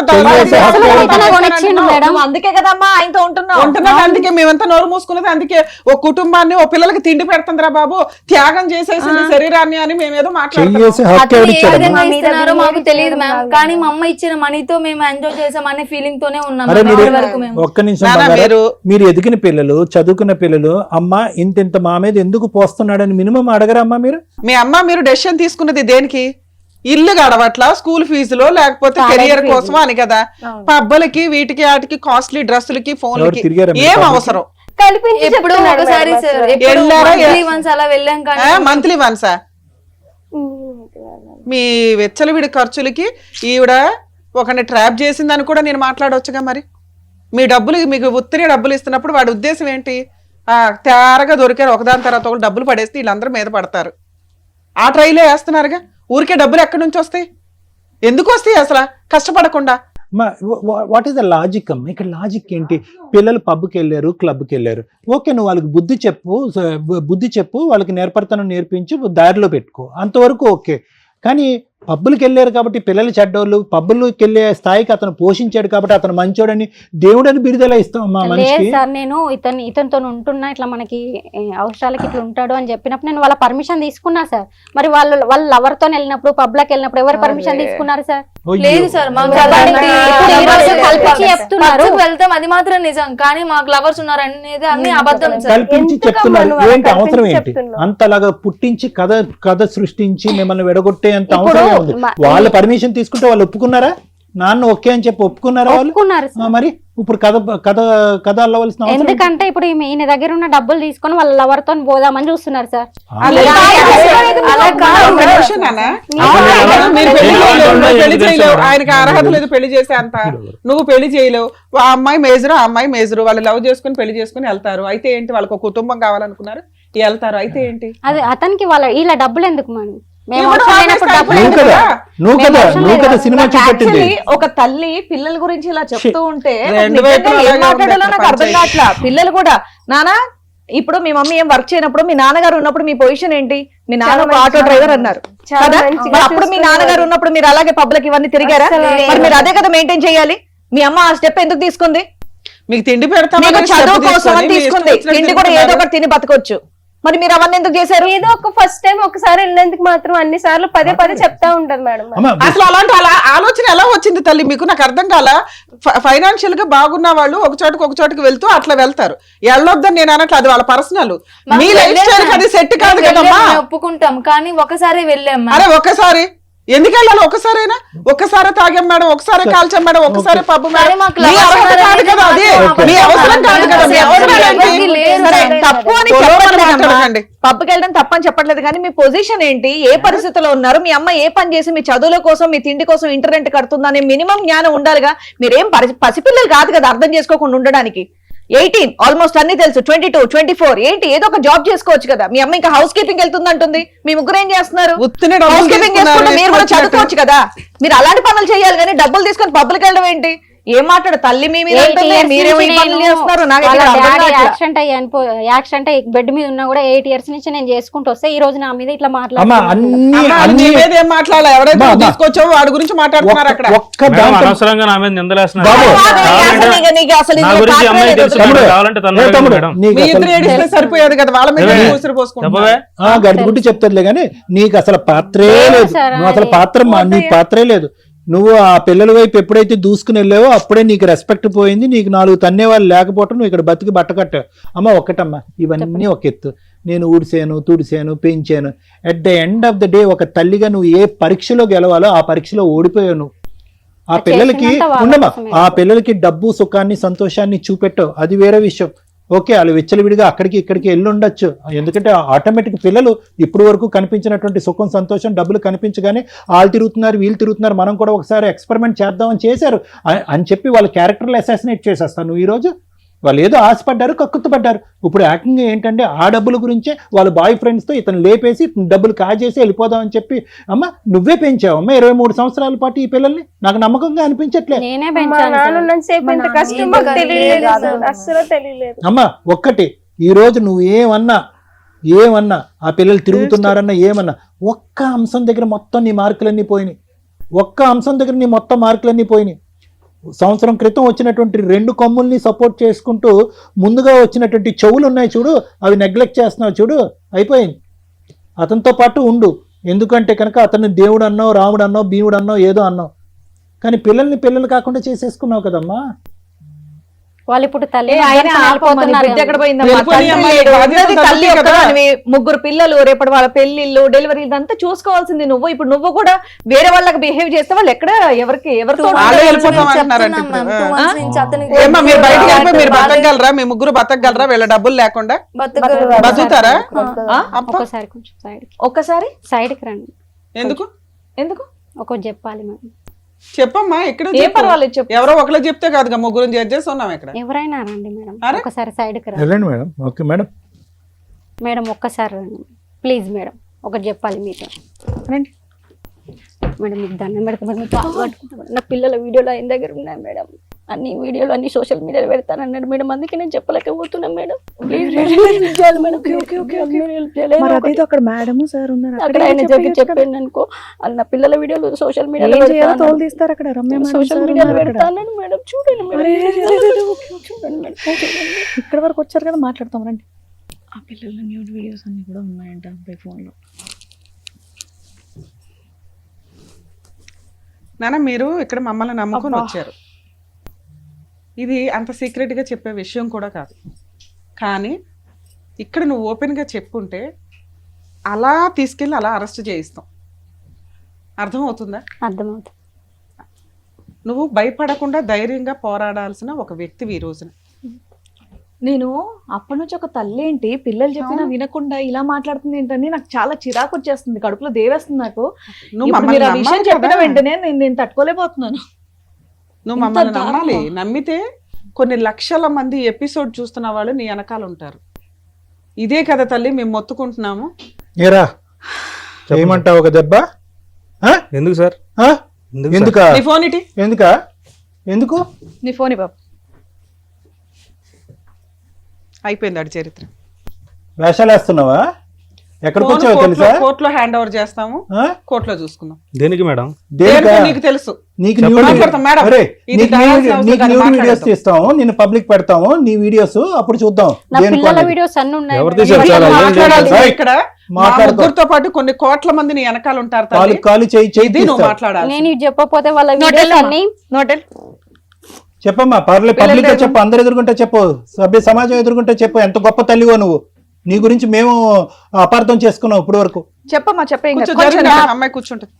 నువ్వు అందుకే కదమ్మా ఆయనతో ఉంటున్నావు. ఉంటున్నది. అందుకే మేమంతా నోరు మూసుకున్నది. అందుకే ఓ కుటుంబాన్ని, ఓ పిల్లలకి తిండి పెడుతుందిరా బాబు, త్యాగం చేసేసింది శరీరాన్ని అని మేమేదో మాట్లాడుతున్నాం. చెయ్యేసి హక్కు అతను ఏ ఎవరిచ్చాడు? విధంగా ఇస్తున్నారో మాకు తెలియదు మ్యామ్, కానీ మా అమ్మ ఇచ్చిన మనీతో మేము ఎంజాయ్ చేసాం అనే ఫీలింగ్ తోనే ఉన్నాం అరే మీరు ఇప్పటి వరకు మేము. ఒక్క నిమిషం నాన్న, బంగారం. మీరు ఎదిగిన పిల్లలు, చదువుకున్న పిల్లలు, అమ్మ ఇంత మా మీద ఎందుకు పోస్తున్నాడని మినిమం అడగరా అమ్మా మీరు? మీ అమ్మ మీరు డెసిషన్ తీసుకున్నది దేనికి? ఇల్లు గడవట్లా, స్కూల్ ఫీజులో, లేకపోతే కెరియర్ కోసం అని కదా. పబ్బలకి, వీటికి, వాటికి, కాస్ట్లీ డ్రెస్సులకి, ఫోన్లకి తిరిగారా మీరు ఏం పబ్లిక్? అవసరం? కల్పించి ఎప్పుడు చెప్తున్నాడు ఒకసారి మేడం సార్, అసలు. వెళ్ళారా? వన్స్ అలా వెళ్ళాం కానీ మంత్లీ వన్సా? మీ వెచ్చలవిడి ఖర్చులకి ఈవిడ ఒకరిని ట్రాప్ చేసిందని కూడా నేను మాట్లాడవచ్చుగా. మరి మీ డబ్బులు, మీకు ఉత్తరే డబ్బులు ఇస్తున్నప్పుడు వాడి ఉద్దేశం ఏంటి? తేరగా దొరికారు ఒకదాని తర్వాత ఒకటి డబ్బులు పడేస్తే వీళ్ళందరూ మీద పడతారు. ఆ ట్రైలే వేస్తున్నారుగా. ఊరికే డబ్బులు ఎక్కడి నుంచి వస్తాయి? ఎందుకు వస్తాయి అసలు కష్టపడకుండా? వాట్ ఈస్ ద లాజిక్ అమ్మ? ఇక్కడ లాజిక్ ఏంటి? పిల్లలు పబ్కి వెళ్ళారు, క్లబ్కి వెళ్ళారు, ఓకే, నువ్వు వాళ్ళకి బుద్ధి చెప్పు, వాళ్ళకి నేర్పడతనం నేర్పించు, దారిలో పెట్టుకో, అంతవరకు ఓకే. కానీ పబ్బులకి వెళ్ళారు కాబట్టి పిల్లలు చెడ్డోళ్ళు, పబ్బులకి వెళ్ళే స్థాయికి అతను పోషించాడు కాబట్టి అతను మంచోడని దేవుడని బిరుదెలా ఇస్తాం మా లేదు మనిషికి? సార్, నేను ఇతనితో ఉంటున్నా, ఇట్లా మనకి అవసరాలకి ఇట్లా ఉంటాడు అని చెప్పినప్పుడు నేను వాళ్ళ పర్మిషన్ తీసుకున్నా సార్. మరి వాళ్ళ లవర్ తో వెళ్ళినప్పుడు, పబ్లకి వెళ్ళినప్పుడు ఎవరు పర్మిషన్ తీసుకున్నారు సార్? లేదు సార్, మాకు ఇప్పుడు ఈ రోజు కల్పించి చెప్తున్నారు. వెళ్తాం అది మాత్రం నిజం, కానీ మాకు లవర్స్ ఉన్నారు అనేది అన్ని అబద్ధం సార్. కల్పించి ఎందుకమ్మా చెప్తున్నారు. నువ్వు అలా ఏంటి అవసరం కల్పించి ఏంటి? చెప్తున్నావు? అంతలాగా పుట్టించి కథ సృష్టించి మిమ్మల్ని విడగొట్టే అంత ఇప్పుడు అవసరం ఉంది. వాళ్ళ పర్మిషన్ తీసుకుంటే వాళ్ళు ఒప్పుకున్నారా? నాన్న ఓకే అని చెప్పి ఒప్పుకున్నారా వాళ్ళు? ఒప్పుకున్నారు ఆ, సార్. మరి ఇప్పుడు కథ అల్లవలసిన అవసరం ఏంటి? ఎందుకంటే ఇప్పుడు ఈయన దగ్గర ఉన్న డబ్బులు తీసుకొని వాళ్ళ లవర్ తో పోదామని చూస్తున్నారు సార్. అలా కాదు. ఒక్క నిమిషం నాన్న. మీరు పెళ్లి చేయలేవు, నువ్వు పెళ్లి చేయలేవు, ఆయనకి అర్హత లేదు పెళ్లి చేసే అంత. నువ్వు పెళ్లి చేయలేవు. ఆ అమ్మాయి మేజరు, ఆ అమ్మాయి మేజరు, వాళ్ళు లవ్ చేసుకుని పెళ్లి చేసుకుని వెళ్తారు. అయితే ఏంటి? వాళ్ళకి ఒక కుటుంబం కావాలనుకున్నారు, వెళ్తారు. అయితే ఏంటి? అదే అతనికి ఇలా డబ్బులు ఎందుకు మనం? మేము ఇప్పుడు అవసరం లేనప్పుడు డబ్బులు ఆమె ఎందుకు? నువ్వు కదా సినిమా చూపెట్టింది. Actually, ఒక తల్లి పిల్లల గురించి ఇలా చెప్తూ ఉంటే రెండు నిజంగా వైపులా ఏం అలాగే మాట్లాడాలో ఉంది నాకు అర్థం పంచాయతీ. కావట్లా. పిల్లలు కూడా నానా, ఇప్పుడు మీ మమ్మీ ఏం వర్క్ చేయనప్పుడు మీ నాన్నగారు ఉన్నప్పుడు మీ పొజిషన్ ఏంటి? మీ నాన్న ఒక ఆటో డ్రైవర్ అన్నారు చాలా కదా. మంచిగా మరి అప్పుడు మీ నాన్నగారు ఉన్నప్పుడు మీరు అలాగే పబ్లిక్ ఇవన్నీ తిరిగారా? మరి మీరు అదే కదా మెయింటైన్ చేయాలి. మీ అమ్మ ఆ స్టెప్ ఎందుకు తీసుకుంది? మీకు తిండి పెడతామని మీకు step చదువు కోసం తీసుకొని అని మీ తీసుకుంది. ఇష్టం వచ్చినట్టు తిండి కూడా ఏదో తిరుగుతున్నారు. ఒకటి తిని బతకొచ్చు. మరి మీరు అవన్నీ ఎందుకు చేశారు? ఏదో ఒక ఫస్ట్ టైం ఒకసారి వెళ్ళినందుకు మాత్రం అన్ని సార్లు పదే చెప్తా ఉంటారు మేడం. అమ్మ, అసలు అలాంటి ఆలోచన ఎలా వచ్చింది తల్లి మీకు? నాకు అర్థం కాల. ఫైనాన్షియల్ గా బాగున్న వాళ్ళు ఒక చోటుకి వెళ్తూ అట్లా వెళ్తారు. వెళ్ళొద్దని నేను అనట్లు, అది వాళ్ళ పర్సనల్. మీ లైఫ్ స్టైల్ అది సెట్ కాదు కదమ్మా. ఒప్పుకుంటాం, కానీ ఒకసారి వెళ్ళాం అరే ఒక్కసారి ఎందుకు వెళ్ళాలి? ఒక్కసారే తాగాం మేడం, ఒకసారి కాల్చాం మేడం, ఒకసారి పబ్బు మేడం. మాకు మీ అర్హత కాదు కదా అది, మీ అవసరం కాదు కదా. మీ అవసరం ఏంటి? సరే, తప్పు అని గొడవ చెప్పట్లేదమ్మా. మాట్లాడకండి. పబ్కి వెళ్ళడం తప్పని చెప్పట్లేదు, కానీ మీ పొజిషన్ ఏంటి? ఏ పరిస్థితిలో ఉన్నారు? మీ అమ్మ ఏ పని చేసి మీ చదువుల కోసం, మీ తిండి కోసం ఇంటర్నెట్ కడుతుందనే మినిమం జ్ఞానం ఉండాలిగా. మీరేం పసిపిల్లలు కాదు కదా అర్థం చేసుకోకుండా ఉండడానికి. 18 ఆల్మోస్ట్ అన్ని తెలుసు. 22, 24 ఏంటి? ఏదో ఒక జాబ్ చేసుకోవచ్చు కదా. మీ అమ్మ ఇంకా హౌస్ కీపింగ్ వెళ్తుంది అంటుంది. మీ ముగ్గురు ఏం చేస్తున్నారు? ఉత్తినే డబ్బులు హౌస్ కీపింగ్ తీసుకున్నారు, చేసుకుంటే మీరు కూడా తీసుకొచ్చినట్టు. చదువుకోవచ్చు కదా. మీరు అలాంటి పనులు చేయాలి, కానీ డబ్బులు తీసుకొని పబ్లిక్ వెళ్ళడం ఏంటి? ఏం మాట్లాడు తల్లి? మీ మీద ఉంటుంది, మీరేమో ఈ పనులు చేస్తున్నారు. నాకు ఇక్కడ అర్థం కావట్లేదు. యాక్సిడెంట్ అయ్యి బెడ్ మీద ఉన్నా కూడా 8 years నుంచి నేను చేసుకుంటూ వస్తే ఈ రోజు నా మీద ఇట్లా అమ్మ మాట్లాడుతున్నారు. అన్ని అమ్మా, అన్ని నీ మీద ఏం మాట్లాడాలి? ఎవరైతే అమ్మా, తీసుకొచ్చావో వాడి గురించి మాట్లాడుతున్నారు అక్కడ. ఒక్క మేడం, దాంట్లో అనవసరంగా నా మీద నిందలేస్తున్నారు. బాబు, నీకు అసలు నా ఇందులో గురించి పాత్ర అమ్మాయి లేదు. తెలుసు తమ్ముడు, మేడం, కావాలంటే తను ఏ అడగండి తమ్ముడు, మేడం. నీకు మీ అసలు- ఇద్దరు ఏడిస్తే సరిపోయేది కదా, వాళ్ళ మీద చెప్పవే. ఊసిరి పోసుకుంటున్నారు. చెప్పవే. గడిగుడ్డు చెప్తారులే కానీ నీకు అసలు పాత్రే లేదు. సార్, నువ్వు అసలు నీకు పాత్రే లేదు. నువ్వు ఆ పిల్లల వైపు ఎప్పుడైతే దూసుకుని వెళ్ళావో అప్పుడే నీకు రెస్పెక్ట్ పోయింది. నీకు 4 తన్నేవాళ్ళు లేకపోవటం, నువ్వు ఇక్కడ బతికి బట్ట కట్టావు. అమ్మ ఒక్కటమ్మా, ఇవన్నీ ఒక ఎత్తు. నేను ఊడిసాను, తుడిసాను, పెంచాను. At the end of the day ఒక తల్లిగా నువ్వు ఏ పరీక్షలో గెలవాలో ఆ పరీక్షలో ఓడిపోయావు నువ్వు. ఆ పిల్లలకి చేసినంత వాళ్ళ ఉండమ్మా, కోసమే. ఆ పిల్లలకి డబ్బు, సుఖాన్ని, సంతోషాన్ని చూపెట్టావు, అది వేరే విషయం. ఓకే వాళ్ళు విచ్చలవిడిగా అక్కడికి ఇక్కడికి వెళ్ళి ఉండొచ్చు, ఎందుకంటే ఆటోమేటిక్ పిల్లలు ఇప్పుడు వరకు కనిపించినటువంటి సుఖం సంతోషం డబ్బులు కనిపించగానే వాళ్ళు తిరుగుతున్నారు వీళ్ళు తిరుగుతున్నారు, మనం కూడా ఒకసారి ఎక్స్పెరిమెంట్ చేద్దామని చేశారు అని చెప్పి వాళ్ళ క్యారెక్టర్లు అసాసినేట్ చేసేస్తాను. నువ్వు ఈరోజు వాళ్ళు ఏదో ఆశపడ్డారు, కక్కుతుపడ్డారు. ఇప్పుడు యాక్టింగ్ ఏంటంటే ఆ డబ్బుల గురించే వాళ్ళ బాయ్ ఫ్రెండ్స్తో ఇతను లేపేసి డబ్బులు కాజేసి వెళ్ళిపోదాం అని చెప్పి, అమ్మ నువ్వే పెంచావు అమ్మ 23 సంవత్సరాల పాటు ఈ పిల్లల్ని, నాకు నమ్మకంగా అనిపించట్లే. నేనే మా పెంచాను నాన్న సార్. ఉన్నంతసేపు ఇంత కష్టం మాకు తెలియలేదు అసలు, అస్సలు తెలియలేదు. అమ్మ ఒక్కటి, ఈరోజు నువ్వు ఏమన్నా ఆ పిల్లలు తిరుగుతున్నారన్నా ఏమన్నా, ఒక్క అంశం దగ్గర మొత్తం నీ మార్కులన్నీ పోయినాయి. ఒక్క అంశం దగ్గర నీ మొత్తం మార్కులన్నీ పోయినాయి. సంవత్సరం క్రితం వచ్చినటువంటి 2 కొమ్ముల్ని సపోర్ట్ చేసుకుంటూ ముందుగా వచ్చినటువంటి చెవులు ఉన్నాయి చూడు, అవి నెగ్లెక్ట్ చేస్తున్నావు చూడు, అయిపోయింది. అతనితో పాటు ఉండు, ఎందుకంటే కనుక అతన్ని దేవుడు అన్నావు, రాముడు అన్నావు, భీముడు అన్నావు, ఏదో అన్నావు, కానీ పిల్లల్ని పిల్లలు కాకుండా చేసేసుకున్నావు కదమ్మా. వాళ్ళు ఇప్పుడు తల్లి బిడ్డ ఎక్కడ పోయిందమ్మా? వెళ్ళిపోయి అమ్మా, తల్లి లేదు, బాధ్యత ఉన్నది తల్లి తల్లి కదా. ఒక్కదానివి, 3 పిల్లలు, రేపటి వాళ్ళ పెళ్లిళ్ళు డెలివరీ ఇదంతా చూసుకోవాల్సింది నువ్వు. ఇప్పుడు నువ్వు కూడా వేరే వాళ్ళకి బిహేవ్ చేస్తే వాళ్ళు ఎక్కడ ఎవరితో వాళ్ళే వెళ్ళిపోతాం అంటున్నారంట చెప్తున్నాం ఇప్పుడు. ma'am, 2 months నుంచి అతనికి ఏమ్మా మీరు బయటకు వెళ్ళిపోయి మీరు బతకగలరా? మీ ముగ్గురు బతకగలరా వీళ్ళ డబ్బులు లేకుండా? బతుకుతారా? అప్ప ఒక్కసారి కొంచెం సైడ్ ఒక్కసారి సైడ్ కి రండి. ఎందుకు ఎందుకు ఒకటి చెప్పాలి మేడం. చెప్పమ్మా, ఇక్కడ ఏం పర్వాలేదు చెప్పు. ఎవరో ఒకరు చెప్తే కాదుగా, ముగ్గురు జడ్జ్ చేసి ఉన్నాం ఇక్కడ. ఎవరైనా రండి మేడం, అరే? ఒకసారి సైడ్ కి రండి వెళ్ళండి మేడం. Okay madam. మేడం, ఒక్కసారి రండి ప్లీజ్ మేడం, ఒకటి చెప్పాలి మీతో. రండి. మేడం మీకు దండం పెడతా మేడం, మీకు కాళ్ళు పట్టుకుంటా మేడం. నా పిల్లల వీడియోలు ఆయన దగ్గర ఉన్నాయి మేడం, అన్ని వీడియోలు అన్ని సోషల్ మీడియాలో పెడతాను అన్నాడు మేడం, అందుకే నేను చెప్పలేకపోతున్నాను మేడం. ప్లీజ్ మరి అదేదో అక్కడ మేడం సార్ ఉన్నారు, అక్కడ ఆయన జరిగి చెప్పాను అనుకో, అది నా పిల్లల వీడియోలు సోషల్ మీడియాలో ఏం చేయాలో తోలు తీస్తారు అక్కడ. రమ్య మేడం సోషల్ సార్ మీడియాలో ఉన్నారు అక్కడ. పెడతాను మేడం, చూడండి మేడం. చూడండి మేడం, చూడండి. ఇక్కడ వరకు వచ్చారు కదా, మాట్లాడతాం రండి. ఆ పిల్లల న్యూడ్ వీడియోస్ అన్ని కూడా ఉన్నాయంట అబ్బాయి ఫోన్లో. నాన్న మీరు ఇక్కడ మమ్మల్ని నమ్ముకొని వచ్చారు, ఇది అంత సీక్రెట్గా చెప్పే విషయం కూడా కాదు, కానీ ఇక్కడ నువ్వు ఓపెన్గా చెప్పుంటే అలా తీసుకెళ్ళి అలా అరెస్ట్ చేయిస్తాం. అర్థమవుతుందా? అర్థమవుతుంది. నువ్వు భయపడకుండా ధైర్యంగా పోరాడాల్సిన ఒక వ్యక్తివి ఈ రోజున. నేను అప్పటి నుంచి ఒక తల్లి ఏంటి పిల్లలు చెప్పినా వినకుండా ఇలా మాట్లాడుతుంది ఏంటని నాకు చాలా చిరాకు వచ్చేస్తుంది, కడుపులో దేవేస్తుంది నాకు. నువ్వు ఇప్పుడు మీరు ఆ మమ్మల్ని విషయం నమ్మాలి చెప్పిన కదా. వెంటనే నేను తట్టుకోలేకపోతున్నాను. నువ్వు ఇంత మమ్మల్ని దారుణమా? నమ్మాలి. నమ్మితే కొన్ని లక్షల మంది ఎపిసోడ్ చూస్తున్న వాళ్ళు నీ వెనకాల ఉంటారు. ఇదే కదా తల్లి మేము మొత్తుకుంటున్నాము. ఏరా ఏమంటావు ఒక దెబ్బ? ఎందుకు సార్? ఎందుకా? నీ ఫోన్ ఇటీ. ఎందుకు నీ ఫోన్ బాబు. అయిపోయింది అడి చరిత్ర. వేషాలు వేస్తున్నావా? ఎక్కడికి వచ్చావో తెలుసా? కోర్టులో హ్యాండ్ ఓవర్ చేస్తాము, ఆ? కోర్టులో చూసుకుందాం. దేనికి మేడం? దేనికా? నీకు తెలుసు. నీకు చెప్పండి. న్యూడ్ మాట్లాడతాం మేడం. అరే, ఇది నీకు కావాల్సిన అవసరం నీకు కాదు, న్యూడ్ మాట్లాడతాం. వీడియోస్ తీస్తాము, నేను పబ్లిక్ పెడతాము నీ వీడియోస్, అప్పుడు చూద్దాం. నా దేనికి పిల్లల అనేది. వీడియోస్ అన్ని ఉన్నాయి ఎవరు మేడం. తీశారు? చాలా ఏం మాట్లాడాలి లేదు. ఇక్కడ మా మాట్లాడుకో. ముగ్గురితో పాటు కొన్ని కోట్ల మంది నీ వెనకాల ఉంటారు తల్లి. కాలు చేయి ఇది నువ్వు తీస్తావు. మాట్లాడాలి. నేను ఇది చెప్పకపోతే వాళ్ళ వీడియోస్ అన్ని నోటెల్ చెప్పమ్మా, పర్లేదు పబ్లిక్ గా చెప్పు, అందరు ఎదుర్కొంటే చెప్పు, సభ్య సమాజం ఎదుర్కొంటే చెప్పు, ఎంత గొప్ప తల్లివో నువ్వు. నీ గురించి మేము అపార్థం చేసుకున్నాం ఇప్పుడు వరకు. చెప్పమ్మా చెప్పే కూర్చో, జరగండి. అమ్మాయి కూర్చుంటుంది.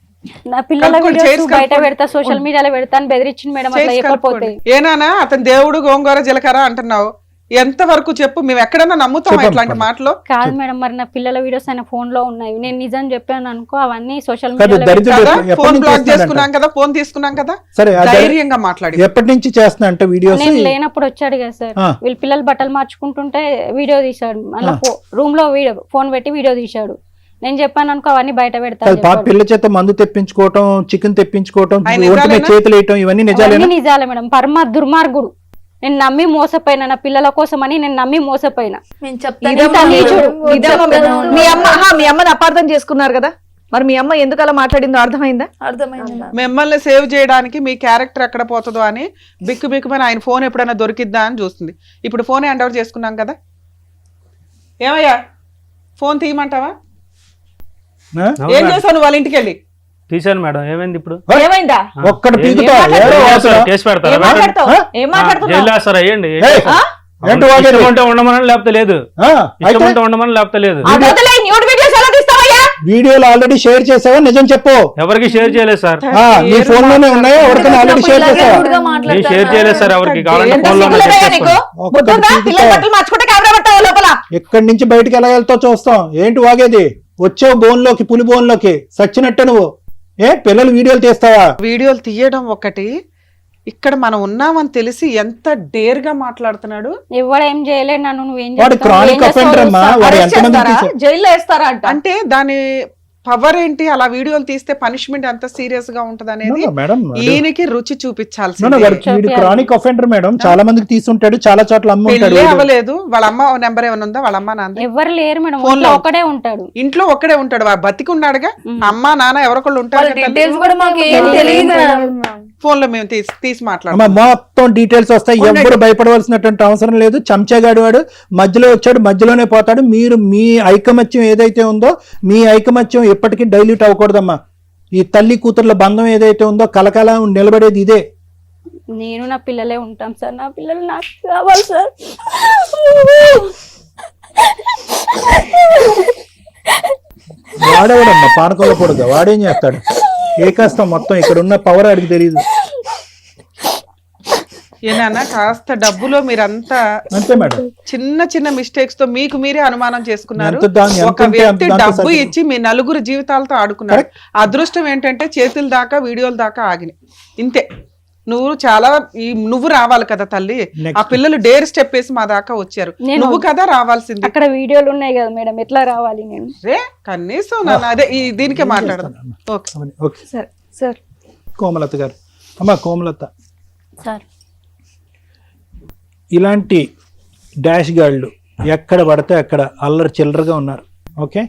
నా పిల్లల కలుపుకోండి, వీడియోస్ చైర్స్ బయట కలుపుకోండి. పెడతా, సోషల్ మీడియాలో పెడతాను బెదిరించింది మేడం, అట్లా చెప్పకపోతే. ఏనానా అతను దేవుడు గోంగూర జీలకర్ర అంటున్నావు, ఎంత వరకు చెప్పు, మేము ఎక్కడన్నా నమ్ముతాం చెప్పమ్మా. ఇట్లాంటి మాటలు? కాదు మేడం, మరి నా పిల్లల వీడియోస్ ఆయన ఫోన్ లో ఉన్నాయి, నేను నిజం చెప్పాను అనుకో, అవన్నీ సోషల్ కాదు, మీడియాలో దరిద్రుడు కదా ఎప్పటి ఫోన్ నుంచి బ్లాక్ చేస్తున్నాడంట? చేసుకున్నాం కదా, ఫోన్ తీసుకున్నాం కదా, సరే ధైర్యంగా మాట్లాడి. ఎప్పటి నుంచి చేస్తున్నా అంటే వీడియోస్? నేను లేనప్పుడు వచ్చాడు కదా సార్, ఆ. వీళ్ళ పిల్లలు బట్టలు మార్చుకుంటుంటే వీడియో తీశాడు, మళ్ళీ రూమ్ లో ఫోన్ పెట్టి వీడియో తీశాడు. నేను చెప్పాను అనుకో, అవన్నీ బయట పెడతాను. పిల్ల చేత మందు తెప్పించుకోవటం, చికెన్ తెప్పించుకోవటం, ఆయన ఒంటి మీద నిజాలేనా? చేతులు వేయటం, ఇవన్నీ నిజాలేనా? నిజాలే మేడం, పరమ దుర్మార్గుడు. నేను నమ్మి మోసపోయినా, నా పిల్లల కోసం అని నేను నమ్మి మోసపోయినా. నేను చెప్తాను ఇదమ్మా నీచుడు. మీ అమ్మని అపార్థం చేసుకున్నారు కదా, మరి మీ అమ్మ ఎందుకు అలా మాట్లాడిందో అర్థమైందా? అర్థమైంది మ్యామ్. మిమ్మల్ని సేవ్ చేయడానికి మీ క్యారెక్టర్ ఎక్కడ పోతుందో అని బిక్కు బిక్కుమని ఆయన ఫోన్ ఎప్పుడైనా దొరికిద్దా అని చూస్తుంది. ఇప్పుడు ఫోన్ హ్యాండ్ ఓవర్ చేసుకున్నాం కదా, ఏమయ్యా ఫోన్ తీయమంటావా? ఆ? ఏం చేశాను వాళ్ళ ఇంటికి వెళ్ళి? తీశాను మేడం. ఏమైంది ఇప్పుడు? ఏమైందా? ఒక్కటి ఏం పీకుతా, మాట్లాడుతున్నావు? ఏడో వాసన. కేసు పెడతారా? ఏం మాట్లాడతావు? ఏం జైలు మాట్లాడుతున్నావు? వేస్తారా? వేయండి. ఏయ్, ఏంటి వాగేది? ఇష్టం ఉండమని లేకపోతే లేదు, ఆ, ఇష్టం అయితే ఉంటే ఉండమని లేకపోతే లేదు. ఆ వదిలే, న్యూడ్ వీడియోస్ ఎలా తీస్తావయ్యా? వీడియోలు ఆల్రెడీ షేర్ చేసావా? నిజం చెప్పు. ఎవరికి షేర్ చేయలేదు సార్. నీ ఫోన్ లోనే ఉన్నాయా? ఎవరికైనా ఆల్రెడీ షేర్ చేసావా? రూడ్గా నేను మాట్లాడతాను షేర్ చేయలేదు సార్ ఎవరికి. కావాలంటే ఎంత ఫోన్ లో సిగ్గులేదా మెసేజ్ నీకు? చేసుకోండి. ఒక్కటి బుద్ధుందా? పీకుతా. పిల్లల బట్టలు మార్చుకుంటే లోపల. ఎక్కడి నుంచి బయటికి ఎలా వెళ్తావు చూస్తాం. ఏంటి వాగేది? వచ్చావు బోన్లోకి, పులి బోన్లోకి సచ్చినట్టు నువ్వు. పిల్లలు వీడియోలు తీస్తావా? వీడియోలు తీయడం ఒకటి, ఇక్కడ మనం ఉన్నామని తెలిసి ఎంత డేర్ గా మాట్లాడుతున్నాడు. ఎవడు ఏం చేయలేదు నన్ను, నువ్వేం వాడు చేస్తావు? క్రానిక్ ఏం అఫెండర్ అమ్మా. చేస్తావు? వాడు అరెస్ట్ ఎంతమంది చేస్తారా? జైల్లో వేస్తారా అంట. అంటే దాని పవర్ ఏంటి? అలా వీడియోలు తీస్తే పనిష్మెంట్ ఎంత సీరియస్ గా ఉంటది అనేది మేడం ఈయనకి రుచి చూపించాల్సి. వీడు క్రానిక్ అఫెండర్ మేడం. చాలా మందికి తీసుంటాడు, చాలా చోట్ల అమ్ముంటాడు. పెళ్ళే అవ్వలేదు. వాళ్ళ అమ్మ నెంబర్ ఏమైనా ఉందా? వాళ్ళ అమ్మ నాన్న ఎవరు లేరు మేడం, ఫోన్లో ఇంట్లో ఒకడే ఉంటాడు. ఇంట్లో ఒక్కడే ఉంటాడు. వాడు బతికి ఉన్నాడుగా. అమ్మ నాన్న ఎవరొకళ్ళు ఉంటారు కదా. డీటెయిల్స్ కూడా మాకు ఏం తెలియదు. ఫోన్ లో మేము తీసి అమ్మా, మాట్లాడతాం. మొత్తం డీటెయిల్స్ వస్తాయి. ఎవ్వరు భయపడవలసినటువంటి అవసరం లేదు. చెంచాగాడు వాడు మధ్యలో వచ్చాడు, మధ్యలోనే పోతాడు. మీరు మీ ఐకమత్యం ఏదైతే ఉందో, మీ ఐకమత్యం ఎప్పటికీ డైల్యూట్ అవ్వకూడదమ్మా. ఈ తల్లి కూతుర్ల బంధం ఏదైతే ఉందో కలకల నిలబడేది ఇదే. నేను నా పిల్లలే ఉంటాం సార్, నా పిల్లలు నాకు కావాలి సార్. వాడేవాడమ్మా పానకంలో పొడుగా. వాడేం చేస్తాడు? ఏ కష్టం మొత్తం ఇక్కడ ఉన్న పవర్ అడిగి తెలియదు. ఏనా కాస్త డబ్బులో మీరంతా అంతే మేడం. చిన్న చిన్న మిస్టేక్స్ తో మీకు మీరే అనుమానం చేసుకున్నారు. ఎంత ఒక ఉంటే వ్యక్తి అంత డబ్బు సరిపోదు. ఇచ్చి మీ నలుగురు జీవితాలతో ఆడుకున్నారు. అదృష్టం ఏంటంటే చేతుల దాకా వీడియోల దాకా ఆగినాయి. ఇంతే. నువ్వు రావాలి కదా తల్లి. ఆ పిల్లలు డేర్ స్టెప్ వేసి మా దాకా వచ్చారు. నువ్వు కదా రావాల్సింది. అక్కడ వీడియోలు ఉన్నాయి కదా మేడం, ఎట్లా రావాలి నేను? రే కనీసం అదే దీనికే మాట్లాడదాం. ఓకే సార్ సార్ కోమలత గారు. అమ్మా కోమలత, సార్ ఇలాంటి డాష్ గాళ్ళు ఎక్కడ పడితే అక్కడ అల్లరి చిల్లరగా ఉన్నారు. ఓకే,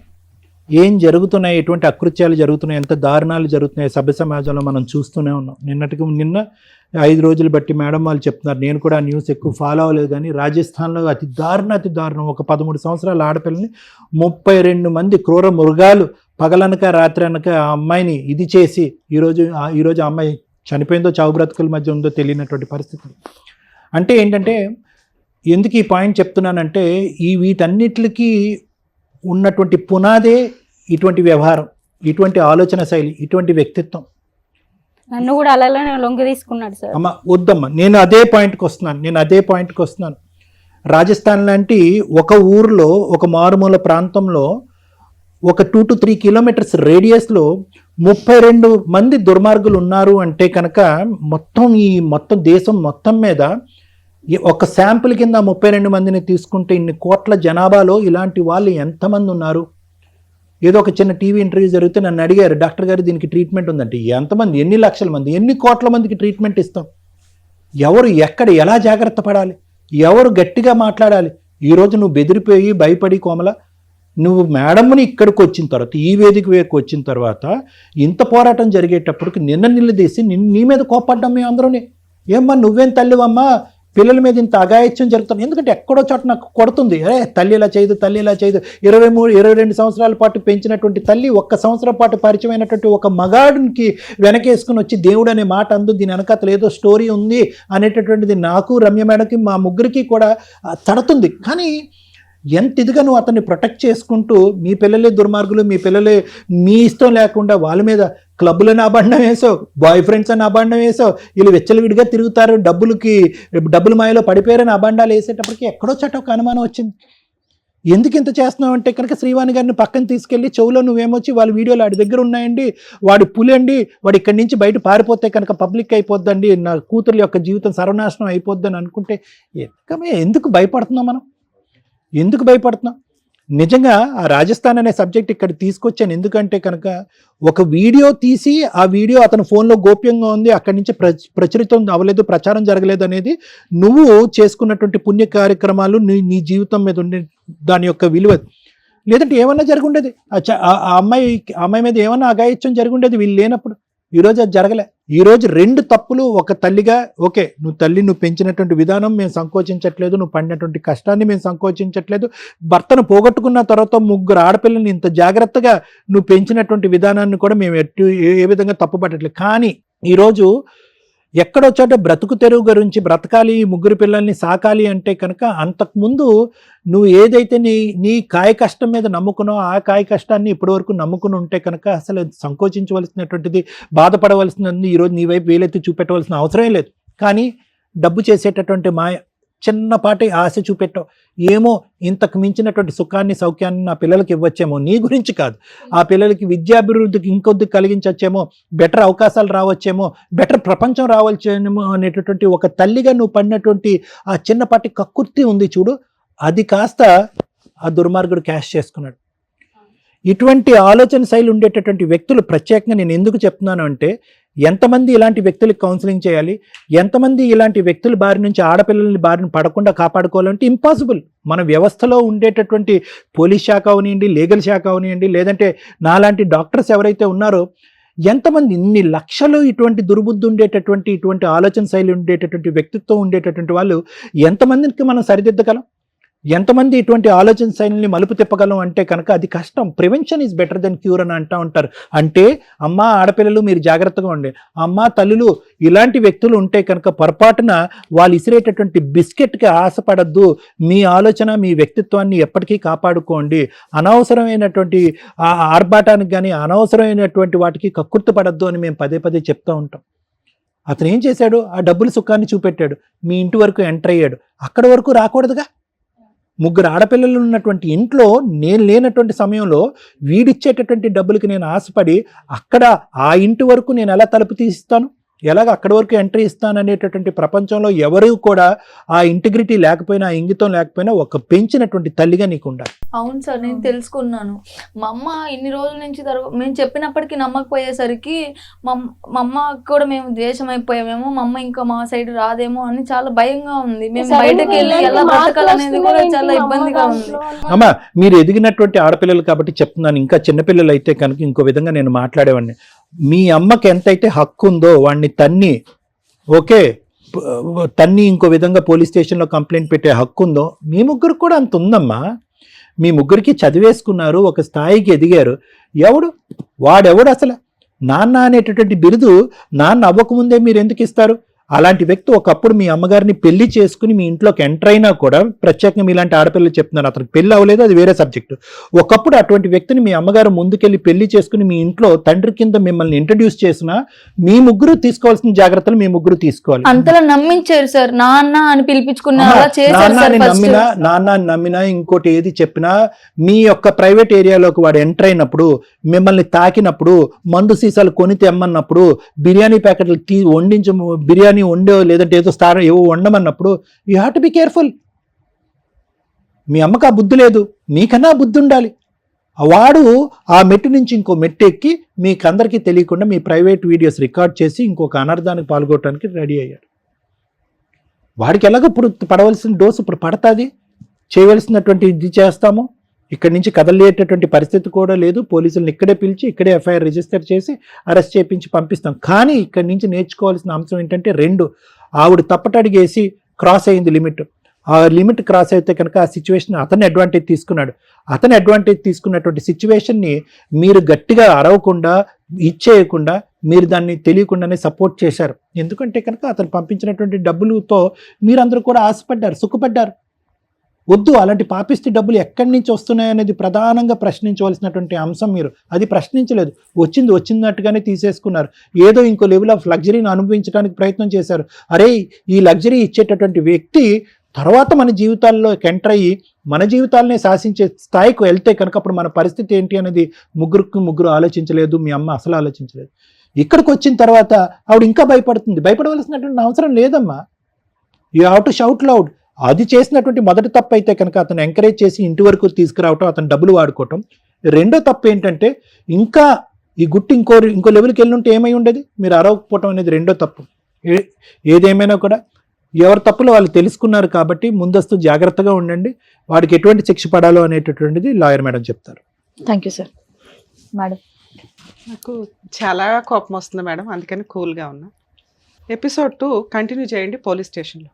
ఏం జరుగుతున్నాయి, ఎటువంటి అకృత్యాలు జరుగుతున్నాయి, ఎంత దారుణాలు జరుగుతున్నాయి సభ్య సమాజంలో మనం చూస్తూనే ఉన్నాం. నిన్న 5 రోజులు బట్టి మేడం వాళ్ళు చెప్తున్నారు. నేను కూడా ఆ న్యూస్ ఎక్కువ ఫాలో అవ్వలేదు, కానీ రాజస్థాన్లో అతి దారుణం ఒక 13 సంవత్సరాల ఆడపిల్లని 32 మంది క్రూర మృగాలు పగలనక రాత్రి అనక ఆ అమ్మాయిని ఇది చేసి ఈరోజు ఆ అమ్మాయి చనిపోయిందో చావు బ్రతుకుల మధ్య ఉందో తెలియనటువంటి పరిస్థితి. అంటే ఏంటంటే, ఎందుకు ఈ పాయింట్ చెప్తున్నానంటే, వీటన్నిటికీ ఉన్నటువంటి పునాదే ఇటువంటి వ్యవహారం, ఇటువంటి ఆలోచన శైలి, ఇటువంటి వ్యక్తిత్వం. నన్ను కూడా అలానే లొంగి తీసుకున్నాడు సార్. అమ్మ వద్దమ్మా, నేను అదే పాయింట్కి వస్తున్నాను. రాజస్థాన్ లాంటి ఒక ఊర్లో, ఒక మారుమూల ప్రాంతంలో, ఒక 2 to 3 కిలోమీటర్స్ రేడియస్లో 32 మంది దుర్మార్గులు ఉన్నారు అంటే కనుక మొత్తం దేశం మొత్తం మీద ఒక శాంపుల్ కింద 32 మందిని తీసుకుంటే ఇన్ని కోట్ల జనాభాలో ఇలాంటి వాళ్ళు ఎంతమంది ఉన్నారు? ఏదో ఒక చిన్న టీవీ ఇంటర్వ్యూ జరిగితే నన్ను అడిగారు, డాక్టర్ గారు దీనికి ట్రీట్మెంట్ ఉందంటే. ఎంతమంది, ఎన్ని లక్షల మంది, ఎన్ని కోట్ల మందికి ట్రీట్మెంట్ ఇస్తాం? ఎవరు ఎక్కడ ఎలా జాగ్రత్త పడాలి, ఎవరు గట్టిగా మాట్లాడాలి? ఈరోజు నువ్వు బెదిరిపోయి భయపడి కోమల, నువ్వు మేడమ్ని ఇక్కడికి వచ్చిన తర్వాత, ఈ వేదిక వేకు వచ్చిన తర్వాత ఇంత పోరాటం జరిగేటప్పటికి నిలదీసి నీ మీద కోపడ్డాం మేము అందరూనే. ఏమ్మా నువ్వేం తల్లివమ్మా, పిల్లల మీద ఇంత అగాయత్యం జరుగుతుంది? ఎందుకంటే ఎక్కడో చోట నాకు కొడుతుంది, తల్లి ఇలా చేయదు 22 సంవత్సరాల పాటు పెంచినటువంటి తల్లి 1 సంవత్సరం పాటు పరిచయమైనటువంటి ఒక మగాడికి వెనకేసుకుని వచ్చి దేవుడు అనే మాట అందు, దీని వెనకాతలు ఏదో స్టోరీ ఉంది అనేటటువంటిది నాకు, రమ్య మేడకి, మా ముగ్గురికి కూడా తడుతుంది. కానీ ఎంత ఇదిగా నువ్వు అతన్ని ప్రొటెక్ట్ చేసుకుంటూ, మీ పిల్లలే దుర్మార్గులు, మీ పిల్లలే మీ ఇష్టం లేకుండా వాళ్ళ మీద క్లబ్బులని అబండం వేసావు, బాయ్ ఫ్రెండ్స్ అని అబండం వేసావు, వీళ్ళు విచ్చలవిడిగా తిరుగుతారు, డబ్బులు మాయలో పడిపోయారని అబండాలు వేసేటప్పటికి ఎక్కడో చోట ఒక అనుమానం వచ్చింది. ఎందుకు ఇంత చేస్తున్నావు అంటే కనుక శ్రీవాణి గారిని పక్కన తీసుకెళ్ళి చెవులో నువ్వేమొచ్చి వాళ్ళ వీడియోలు వాడి దగ్గర ఉన్నాయండి, వాడి పులి అండి, వాడు ఇక్కడి నుంచి బయట పారిపోతే కనుక పబ్లిక్ అయిపోద్దండి, నా కూతురు యొక్క జీవితం సర్వనాశనం అయిపోద్దని అనుకుంటే ఎందుకు భయపడుతున్నాం మనం? ఎందుకు భయపడుతున్నాం? నిజంగా ఆ రాజస్థాన్ అనే సబ్జెక్ట్ ఇక్కడ తీసుకొచ్చాను ఎందుకంటే కనుక, ఒక వీడియో తీసి ఆ వీడియో అతని ఫోన్లో గోప్యంగా ఉంది, అక్కడి నుంచి ప్రచురితం అవ్వలేదు, ప్రచారం జరగలేదు అనేది నువ్వు చేసుకున్నటువంటి పుణ్య కార్యక్రమాలు, నీ జీవితం మీద ఉండే దాని యొక్క విలువ. లేదంటే ఏమన్నా జరుగుండేది, ఆ అమ్మాయి మీద ఏమన్నా అగాయిత్యం జరుగుండేది వీళ్ళు లేనప్పుడు. ఈరోజు అది జరగలే. ఈరోజు 2 తప్పులు ఒక తల్లిగా, ఓకే నువ్వు పెంచినటువంటి విధానం మేము సంకోచించట్లేదు, నువ్వు పడినటువంటి కష్టాన్ని మేము సంకోచించట్లేదు, భర్తను పోగొట్టుకున్న తర్వాత 3 ఆడపిల్లల్ని ఇంత జాగ్రత్తగా నువ్వు పెంచినటువంటి విధానాన్ని కూడా మేము ఏ విధంగా తప్పుపట్టట్లేదు. కానీ ఈరోజు ఎక్కడో చోట బ్రతుకు తెరువు గురించి బ్రతకాలి, 3 పిల్లల్ని సాకాలి అంటే కనుక, అంతకుముందు నువ్వు ఏదైతే నీ కాయ కష్టం మీద నమ్ముకున్నావు, ఆ కాయ కష్టాన్ని ఇప్పటివరకు నమ్ముకుని ఉంటే కనుక అసలు సంకోచించవలసినటువంటిది, బాధపడవలసినది ఈరోజు నీ వైపు వేలెత్తి చూపెట్టవలసిన అవసరం లేదు. కానీ డబ్బు చేసేటటువంటి మాయ, చిన్నపాటి ఆశ చూపెట్టావు, ఏమో ఇంతకు మించినటువంటి సుఖాన్ని సౌఖ్యాన్ని నా పిల్లలకి ఇవ్వచ్చేమో, నీ గురించి కాదు, ఆ పిల్లలకి విద్యాభివృద్ధికి ఇంకొద్ది కలిగించచ్చేమో, బెటర్ అవకాశాలు రావచ్చేమో, బెటర్ ప్రపంచం రావచ్చేమో అనేటటువంటి ఒక తల్లిగా నువ్వు పడినటువంటి ఆ చిన్నపాటి కక్కుర్తి ఉంది చూడు, అది కాస్త ఆ దుర్మార్గుడు క్యాష్ చేసుకున్నాడు. ఇటువంటి ఆలోచన శైలి ఉండేటటువంటి వ్యక్తులు ప్రత్యేకంగా నేను ఎందుకు చెప్తున్నాను అంటే, ఎంతమంది ఇలాంటి వ్యక్తులకు కౌన్సిలింగ్ చేయాలి, ఎంతమంది ఇలాంటి వ్యక్తుల బారి నుంచి ఆడపిల్లల్ని బారిన పడకుండా కాపాడుకోవాలంటే ఇంపాసిబుల్. మన వ్యవస్థలో ఉండేటటువంటి పోలీస్ శాఖ అవనివ్వండి, లీగల్ శాఖ అవనివ్వండి, లేదంటే నాలాంటి డాక్టర్స్ ఎవరైతే ఉన్నారో, ఎంతమంది ఇన్ని లక్షలు ఇటువంటి దుర్బుద్ధి ఉండేటటువంటి ఇటువంటి ఆలోచన శైలి ఉండేటటువంటి వ్యక్తిత్వం ఉండేటటువంటి వాళ్ళు ఎంతమందికి మనం సరిదిద్దగలం, ఎంతమంది ఇటువంటి ఆలోచన శైలిని మలుపు తిప్పగలం అంటే కనుక అది కష్టం. Prevention is better than cure అని అంటూ ఉంటారు. అంటే అమ్మ ఆడపిల్లలు మీరు జాగ్రత్తగా ఉండే, అమ్మ తల్లులు ఇలాంటి వ్యక్తులు ఉంటే కనుక పొరపాటున వాళ్ళు ఇసిరేటటువంటి బిస్కెట్కి ఆశపడద్దు, మీ ఆలోచన మీ వ్యక్తిత్వాన్ని ఎప్పటికీ కాపాడుకోండి, అనవసరమైనటువంటి ఆర్భాటానికి కానీ అనవసరమైనటువంటి వాటికి కక్కుర్తి పడద్దు అని మేము పదే పదే చెప్తూ ఉంటాం. అతను ఏం చేశాడు, ఆ డబ్బుల సుఖాన్ని చూపెట్టాడు, మీ ఇంటి వరకు ఎంటర్ అయ్యాడు, అక్కడి వరకు రాకూడదుగా. ముగ్గురు ఆడపిల్లలు ఉన్నటువంటి ఇంట్లో నేను లేనటువంటి సమయంలో వీడిచ్చేటటువంటి డబ్బులకి నేను ఆశపడి అక్కడ ఆ ఇంటి వరకు నేను ఎలా తలుపు తీస్తాను, ఎలాగ అక్కడి వరకు ఎంట్రీ ఇస్తాను అనేటటువంటి ప్రపంచంలో ఎవరు కూడా ఆ ఇంటిగ్రిటీ లేకపోయినా, ఆ ఇంగితం లేకపోయినా ఒక పెంచినటువంటి తల్లిగా నీకు ఉండాలి. అవును సార్, నేను తెలుసుకున్నాను. మా అమ్మ ఇన్ని రోజుల నుంచి మేము చెప్పినప్పటికీ నమ్మకపోయేసరికి మా అమ్మ కూడా మేము దేశం అయిపోయామేమో, మా అమ్మ ఇంకా మా సైడ్ రాదేమో అని చాలా భయంగా ఉంది. మేము బయటకు వెళ్ళి ఎలా బ్రతకాలనేది కూడా చాలా ఇబ్బందిగా ఉంది. అమ్మా మీరు ఎదిగినటువంటి ఆడపిల్లలు కాబట్టి చెప్తున్నాను, ఇంకా చిన్నపిల్లలు అయితే కనుక ఇంకో విధంగా నేను మాట్లాడేవాడిని. మీ అమ్మకి ఎంతైతే హక్కు ఉందో వాడిని తన్ని తన్ని ఇంకో విధంగా పోలీస్ స్టేషన్లో కంప్లైంట్ పెట్టే హక్కు ఉందో మీ ముగ్గురు కూడా అంత ఉందమ్మా. మీ ముగ్గురికి చదివేసుకున్నారు, ఒక స్థాయికి ఎదిగారు. వాడెవడు అసలు నాన్న అనేటటువంటి బిరుదు నాన్న అవ్వకముందే మీరు ఎందుకు ఇస్తారు? అలాంటి వ్యక్తి ఒకప్పుడు మీ అమ్మగారిని పెళ్లి చేసుకుని మీ ఇంట్లోకి ఎంటర్ అయినా కూడా, ప్రత్యేకంగా మీలాంటి ఆడపిల్లలు చెప్తున్నారు, అతనికి పెళ్లి అవ్వలేదు, అది వేరే సబ్జెక్టు. ఒకప్పుడు అటువంటి వ్యక్తిని మీ అమ్మగారు ముందుకెళ్ళి పెళ్లి చేసుకుని మీ ఇంట్లో తండ్రి కింద మిమ్మల్ని ఇంట్రడ్యూస్ చేసినా మీ ముగ్గురు తీసుకోవాల్సిన జాగ్రత్తలు మీ ముగ్గురు తీసుకోవాలి. అంతలా నమ్మించారు సార్, నాన్న అని పిలిపించుకున్నా, నాన్న నమ్మినా ఇంకోటి ఏది చెప్పినా మీ యొక్క ప్రైవేట్ ఏరియాలోకి వాడు ఎంటర్ అయినప్పుడు, మిమ్మల్ని తాకినప్పుడు, మందు సీసాలు కొని తెమ్మన్నప్పుడు, బిర్యానీ ప్యాకెట్లు బిర్యానీ వండో లేదంటే ఏదో ఏవో వండమన్నప్పుడు you have to be careful. మీ అమ్మకు ఆ బుద్ధి లేదు, మీకన్నా బుద్ధి ఉండాలి. వాడు ఆ మెట్టు నుంచి ఇంకో మెట్టు ఎక్కి మీకందరికీ తెలియకుండా మీ ప్రైవేట్ వీడియోస్ రికార్డ్ చేసి ఇంకొక అనర్థానికి పాల్గొనడానికి రెడీ అయ్యాడు. వాడికి ఎలాగో ఇప్పుడు పడవలసిన డోసు ఇప్పుడు పడుతుంది, చేయవలసినటువంటి ఇది చేస్తాము. ఇక్కడి నుంచి కదలేటటువంటి పరిస్థితి కూడా లేదు. పోలీసులను ఇక్కడే పిలిచి ఇక్కడే ఎఫ్ఐఆర్ రిజిస్టర్ చేసి అరెస్ట్ చేయించి పంపిస్తాం. కానీ ఇక్కడి నుంచి నేర్చుకోవాల్సిన అంశం ఏంటంటే, ఆవిడ తప్పటడిగేసి క్రాస్ అయింది లిమిట్. ఆ లిమిట్ క్రాస్ అయితే కనుక ఆ సిచ్యువేషన్ అతను అడ్వాంటేజ్ తీసుకున్నాడు. అతను అడ్వాంటేజ్ తీసుకున్నటువంటి సిచ్యువేషన్ని మీరు గట్టిగా అరవకుండా ఇచ్చేయకుండా మీరు దాన్ని తెలియకుండానే సపోర్ట్ చేశారు. ఎందుకంటే కనుక అతను పంపించినటువంటి డబ్బులతో మీరందరూ కూడా ఆశపడ్డారు, సుఖపడ్డారు. వద్దు, అలాంటి పాపిష్టి డబ్బులు ఎక్కడి నుంచి వస్తున్నాయనేది ప్రధానంగా ప్రశ్నించవలసినటువంటి అంశం. మీరు అది ప్రశ్నించలేదు, వచ్చినట్టుగానే తీసేసుకున్నారు. ఏదో ఇంకో లెవెల్ ఆఫ్ లగ్జరీని అనుభవించడానికి ప్రయత్నం చేశారు. అరే ఈ లగ్జరీ ఇచ్చేటటువంటి వ్యక్తి తర్వాత మన జీవితాల్లో ఎంటర్ అయ్యి మన జీవితాలనే శాసించే స్థాయికి వెళ్తే కనుక అప్పుడు మన పరిస్థితి ఏంటి అనేది ముగ్గురు ఆలోచించలేదు. మీ అమ్మ అసలు ఆలోచించలేదు. ఇక్కడికి వచ్చిన తర్వాత ఆవిడ ఇంకా భయపడుతుంది. భయపడవలసినటువంటి అవసరం లేదమ్మా. You have to shout loud. అది చేసినటువంటి మొదటి తప్పు అయితే కనుక అతను ఎంకరేజ్ చేసి ఇంటి వరకు తీసుకురావటం, అతను డబ్బులు వాడుకోవటం. రెండో తప్పు ఏంటంటే, ఇంకా ఈ గుట్టు ఇంకో లెవెల్కి వెళ్ళి ఉంటే ఏమై ఉండేది, మీరు అరవకపోవటం అనేది రెండో తప్పు. ఏదేమైనా కూడా ఎవరి తప్పులు వాళ్ళు తెలుసుకున్నారు కాబట్టి ముందస్తు జాగ్రత్తగా ఉండండి. వాడికి ఎటువంటి శిక్ష పడాలో అనేటటువంటిది లాయర్ మేడం చెప్తారు. Thank you sir. మేడం, నాకు చాలా కోపం వస్తుంది మేడం, అందుకని కూల్గా ఉన్నా. ఎపిసోడ్ 2 కంటిన్యూ చేయండి పోలీస్ స్టేషన్లో.